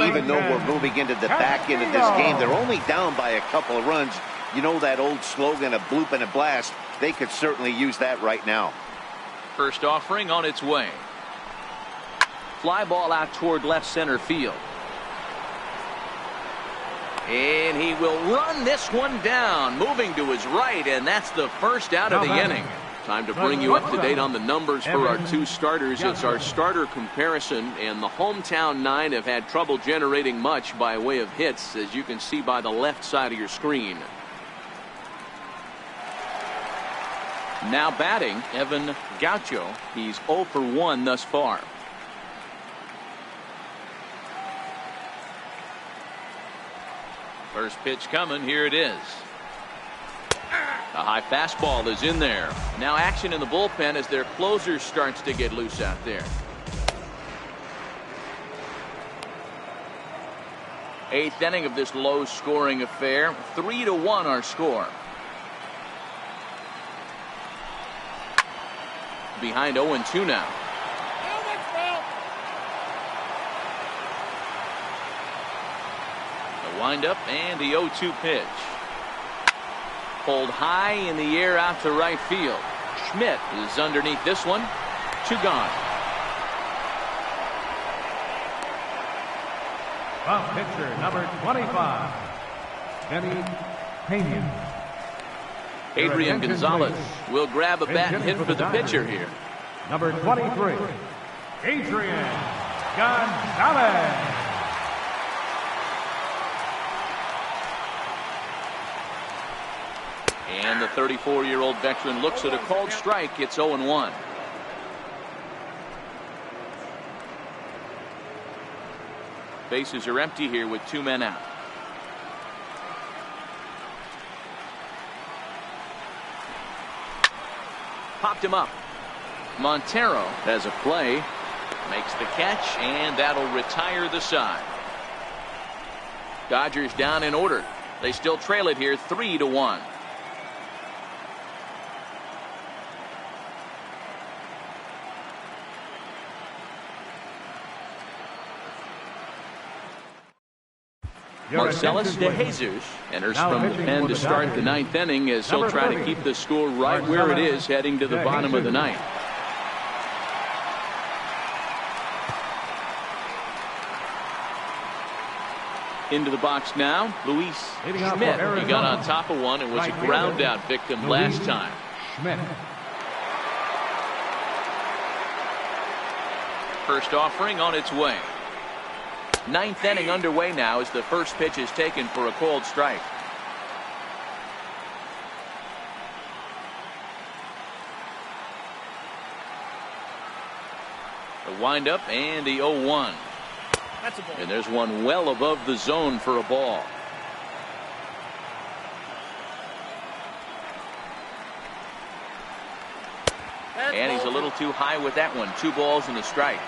Even though we're moving into the back end of this game, they're only down by a couple of runs. You know that old slogan, a bloop and a blast. They could certainly use that right now. First offering on its way. Fly ball out toward left center field. And he will run this one down, moving to his right, and that's the first out of the inning. Time to bring you up to date on the numbers for our 2 starters. It's our starter comparison, and the hometown 9 have had trouble generating much by way of hits, as you can see by the left side of your screen. Now batting, Evan Gaucho. He's 0-for-1 thus far. First pitch coming. Here it is. A high fastball is in there. Now action in the bullpen as their closer starts to get loose out there. 8th inning of this low-scoring affair. 3-1 our score. Behind 0-2 now. The windup and the 0-2 pitch. Pulled high in the air out to right field. Schmidt is underneath this one. 2 gone. Up pitcher number 25, Benny Pena. Adrian Gonzalez will grab a bat and hit for the pitcher here. Number 23, Adrian Gonzalez. And the 34-year-old veteran looks at a called strike. It's 0-1. Bases are empty here with 2 men out. Popped him up. Montero has a play. Makes the catch, and that'll retire the side. Dodgers down in order. They still trail it here 3-1. Marcellus de Jesus enters from the pen to start the 9th inning as he'll try to keep the score right where it is heading to the bottom of the 9th. Into the box now, Luis Schmidt. He got on top of one and was a ground out victim last time. First offering on its way. 9th inning underway now as the first pitch is taken for a called strike. The windup and the 0-1. And there's one well above the zone for a ball. And he's a little too high with that one. 2 balls and a strike.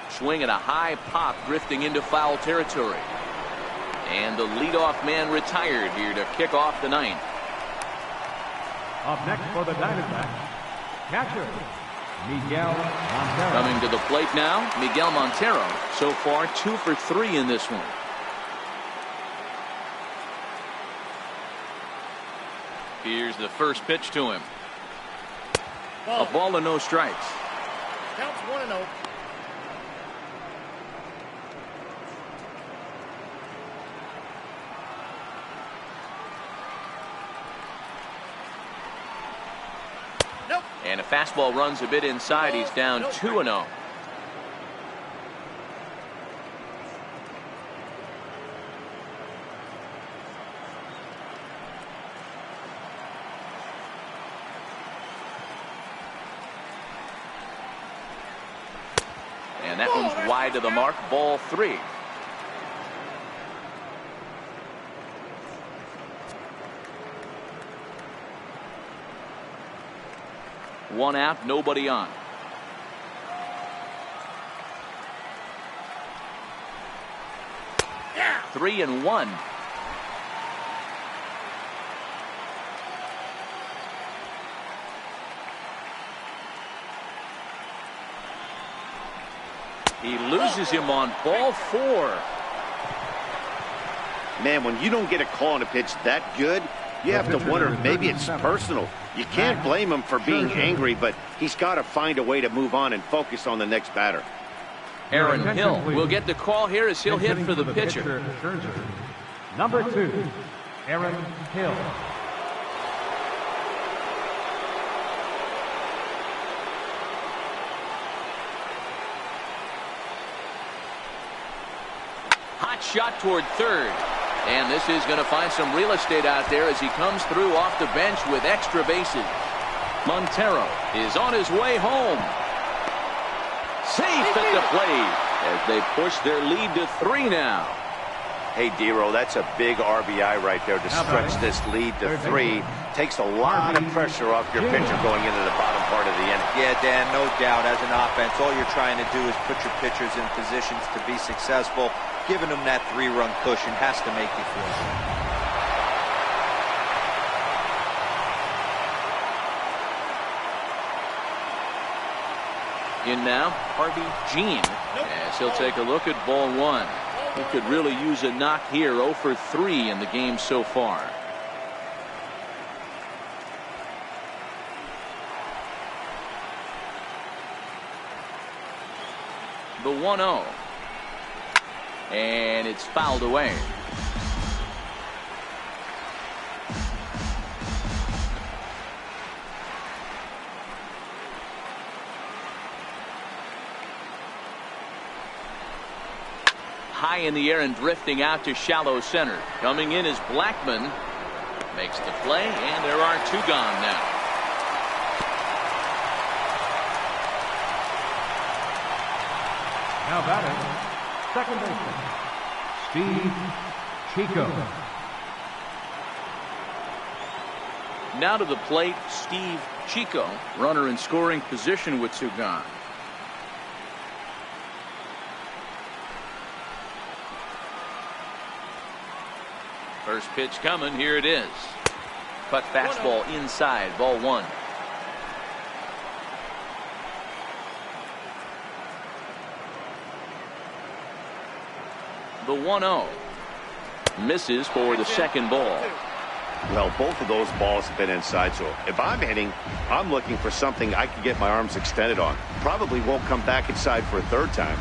Swing and a high pop drifting into foul territory. And the leadoff man retired here to kick off the 9th. Up next for the Diamondbacks, catcher Miguel Montero. Coming to the plate now, Miguel Montero. So far 2 for 3 in this one. Here's the first pitch to him. A ball and no strikes. Counts 1-0. And a fastball runs a bit inside. He's down 2-0. And that one's wide to the mark. Ball 3. One out, nobody on. Yeah. 3-1. He loses him on ball 4. Man, when you don't get a call on a pitch that good, you have to wonder if maybe it's personal. You can't blame him for being angry, but he's got to find a way to move on and focus on the next batter. Aaron Hill will get the call here as he'll hit for the pitcher. Number 2, Aaron Hill. Hot shot toward third. And this is going to find some real estate out there as he comes through off the bench with extra bases. Montero is on his way home. Safe at the plate as they push their lead to 3 now. Hey, Dero, that's a big RBI right there to stretch this lead to 3. Takes a lot of pressure off your pitcher going into the bottom part of the inning. Yeah, Dan, no doubt. As an offense, all you're trying to do is put your pitchers in positions to be successful. Giving them that 3-run cushion has to make you feel good. In now, Harvey Jean, as he'll take a look at ball 1. He could really use a knock here. 0 for 3 in the game so far. The 1-0. And it's fouled away. high in the air and drifting out to shallow center. Coming in is Blackman. Makes the play, and there are 2 gone now. Now batting, second baseman, Steve Chico. Now to the plate, Steve Chico. Runner in scoring position with 2 gone. First pitch coming. Here it is. Cut fastball inside. Ball 1. The 1-0. Misses for the second ball. Well, both of those balls have been inside, so if I'm hitting, I'm looking for something I can get my arms extended on. Probably won't come back inside for a third time.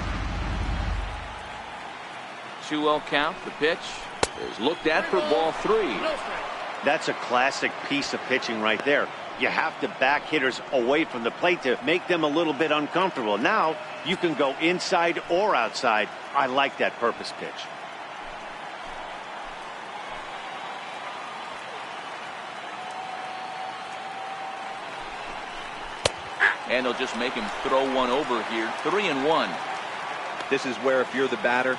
2-0 count. The pitch is looked at for ball 3. That's a classic piece of pitching right there. You have to back hitters away from the plate to make them a little bit uncomfortable. Now you can go inside or outside. I like that purpose pitch. And they'll just make him throw one over here. 3-1. This is where if you're the batter,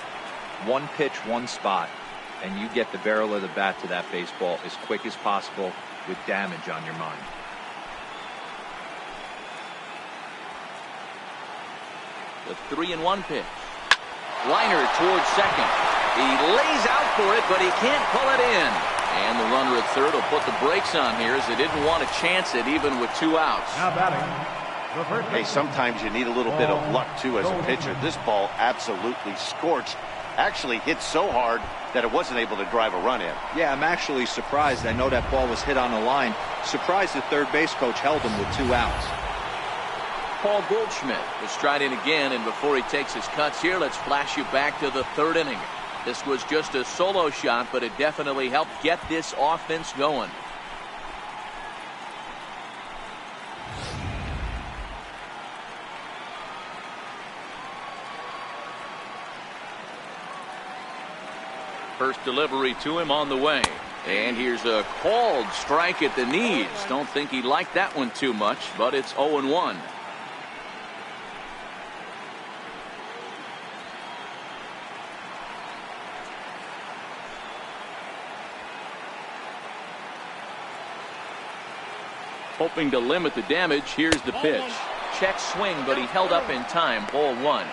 1 pitch, 1 spot, and you get the barrel of the bat to that baseball as quick as possible with damage on your mind. The 3-1 pitch. Liner towards second. He lays out for it, but he can't pull it in. And the runner at third will put the brakes on here as they didn't want to chance it even with 2 outs. Now batting, the first Hey, sometimes you need a little bit of luck too as a pitcher. This ball absolutely scorched. Actually hit so hard that it wasn't able to drive a run in. Yeah, I'm actually surprised. I know that ball was hit on the line. Surprised the third base coach held him with 2 outs. Paul Goldschmidt will stride in again, and before he takes his cuts here, let's flash you back to the 3rd inning. This was just a solo shot, but it definitely helped get this offense going. First delivery to him on the way. And here's a called strike at the knees. Don't think he liked that one too much, but it's 0-1. Hoping to limit the damage. Here's the pitch. Check swing, but he held up in time. Ball 1.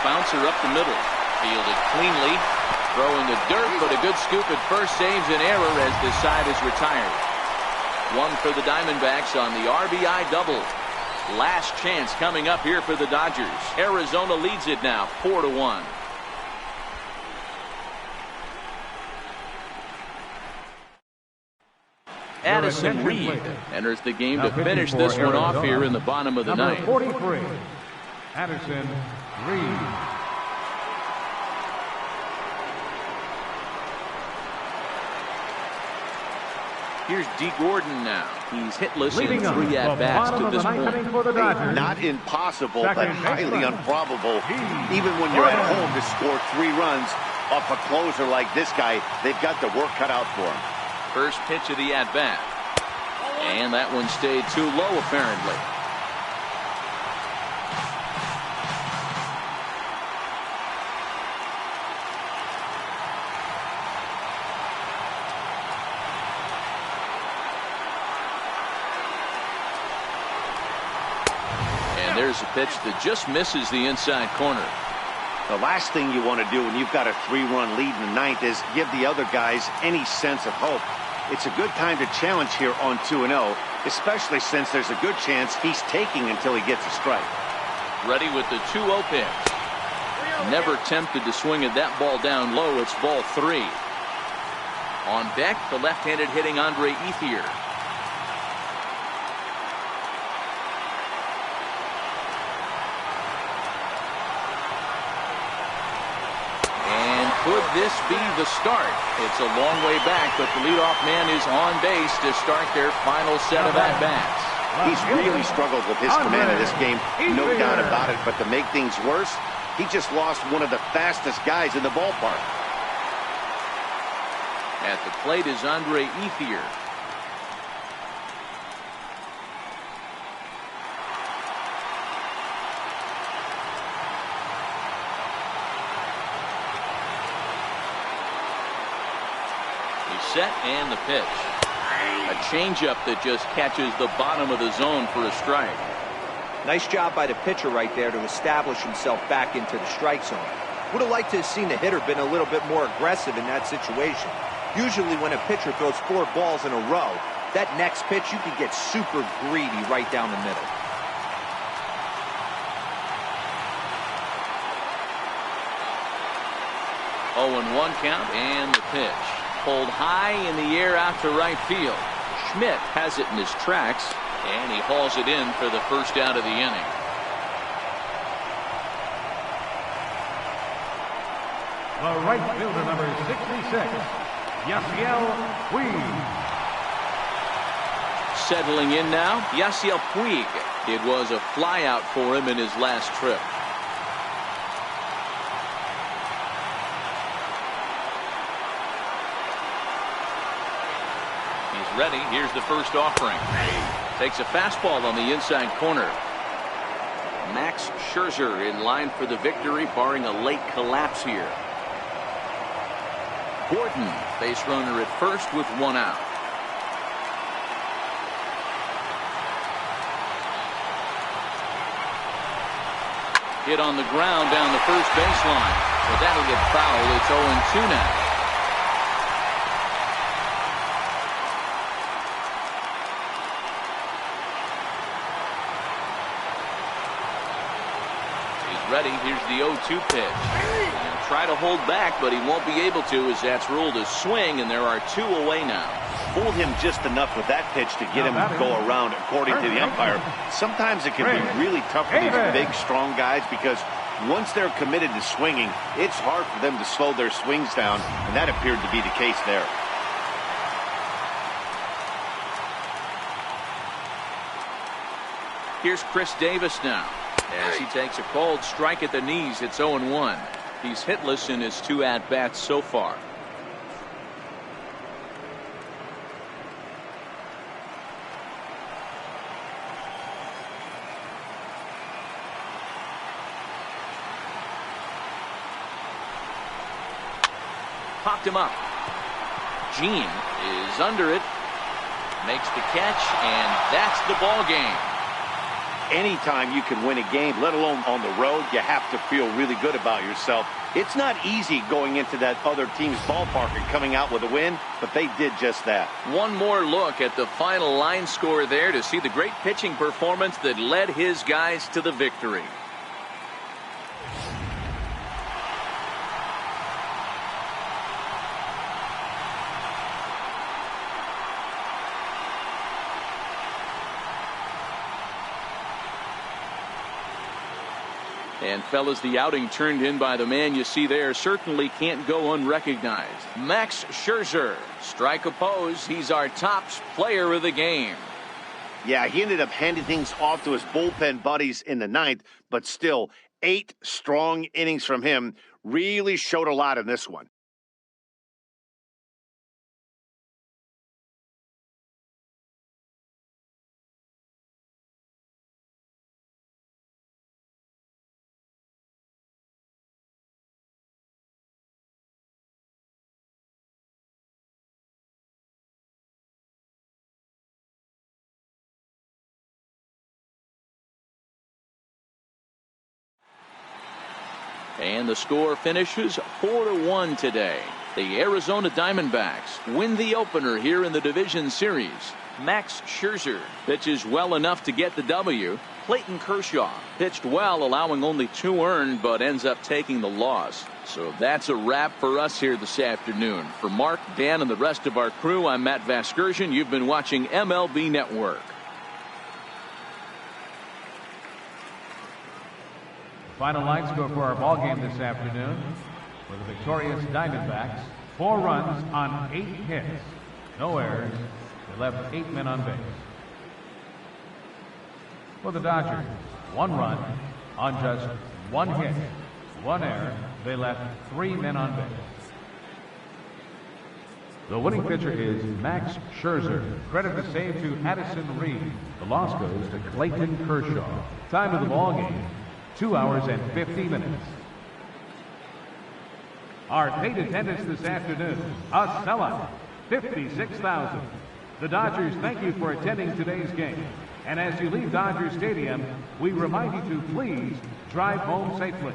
Bouncer up the middle. Fielded cleanly. Throwing the dirt, but a good scoop at first saves an error as the side is retired. 1 for the Diamondbacks on the RBI double. Last chance coming up here for the Dodgers. Arizona leads it now 4-1. Addison Reed enters the game to finish this one off here in the bottom of the ninth. 43, Addison Reed. Here's D. Gordon now. He's hitless Leading in 3 at-bats to this point. For the Dodgers. Not impossible, Second but highly baseman. improbable. Even when you're at home to score 3 runs off a closer like this guy, they've got the work cut out for him. First pitch of the at-bat. And that one stayed too low, apparently. And there's a pitch that just misses the inside corner. The last thing you want to do when you've got a 3-run lead in the ninth is give the other guys any sense of hope. It's a good time to challenge here on 2-0, especially since there's a good chance he's taking until he gets a strike. Ready with the 2-0 pitch. Never tempted to swing at that ball down low. It's ball 3. On deck, the left-handed hitting Andre Ethier. And Could this be the start? It's a long way back, but the leadoff man is on base to start their final set of at-bats. He's really struggled with his command in this game, no doubt about it. But to make things worse, he just lost one of the fastest guys in the ballpark. At the plate is Andre Ethier. He's set and the pitch. A changeup that just catches the bottom of the zone for a strike. Nice job by the pitcher right there to establish himself back into the strike zone. Would have liked to have seen the hitter been a little bit more aggressive in that situation. Usually when a pitcher throws 4 balls in a row, that next pitch you could get super greedy right down the middle. Oh, and 1 count and the pitch. Pulled high in the air out to right field. Schmidt has it in his tracks, and he hauls it in for the first out of the inning. The right fielder, number 66, Yasiel Puig. Settling in now, Yasiel Puig. It was a flyout for him in his last trip. Ready. Here's the first offering. Takes a fastball on the inside corner. Max Scherzer in line for the victory, barring a late collapse here. Gordon, base runner at first with 1 out. Hit on the ground down the first baseline. But that'll get foul. It's 0-2 now. Ready. Here's the 0-2 pitch. He'll try to hold back, but he won't be able to, as that's ruled a swing, and there are 2 away now. Fooled him just enough with that pitch to get him to go around, according to the umpire. Sometimes it can be really tough for these big, strong guys, because once they're committed to swinging, it's hard for them to slow their swings down, and that appeared to be the case there. Here's Chris Davis now. As he takes a cold strike at the knees, it's 0-1. He's hitless in his 2 at-bats so far. Popped him up. Gene is under it. Makes the catch, and that's the ball game. Anytime you can win a game, let alone on the road, you have to feel really good about yourself. It's not easy going into that other team's ballpark and coming out with a win, but they did just that. One more look at the final line score there to see the great pitching performance that led his guys to the victory. And fellas, the outing turned in by the man you see there certainly can't go unrecognized. Max Scherzer. Strike oppose. He's our top player of the game. Yeah, he ended up handing things off to his bullpen buddies in the 9th, but still 8 strong innings from him really showed a lot in this one. And the score finishes 4-1 today. The Arizona Diamondbacks win the opener here in the division series. Max Scherzer pitches well enough to get the W. Clayton Kershaw pitched well, allowing only 2 earned, but ends up taking the loss. So that's a wrap for us here this afternoon. For Mark, Dan, and the rest of our crew, I'm Matt Vasgersian. You've been watching MLB Network. Final line score for our ball game this afternoon. For the victorious Diamondbacks, 4 runs on 8 hits. No errors. They left 8 men on base. For the Dodgers, 1 run on just 1 hit. 1 error. They left 3 men on base. The winning pitcher is Max Scherzer. Credit the save to Addison Reed. The loss goes to Clayton Kershaw. Time of the ball game, 2 hours and 50 minutes. Our paid attendance this afternoon, a sellout, 56,000. The Dodgers thank you for attending today's game. And as you leave Dodger Stadium, we remind you to please drive home safely.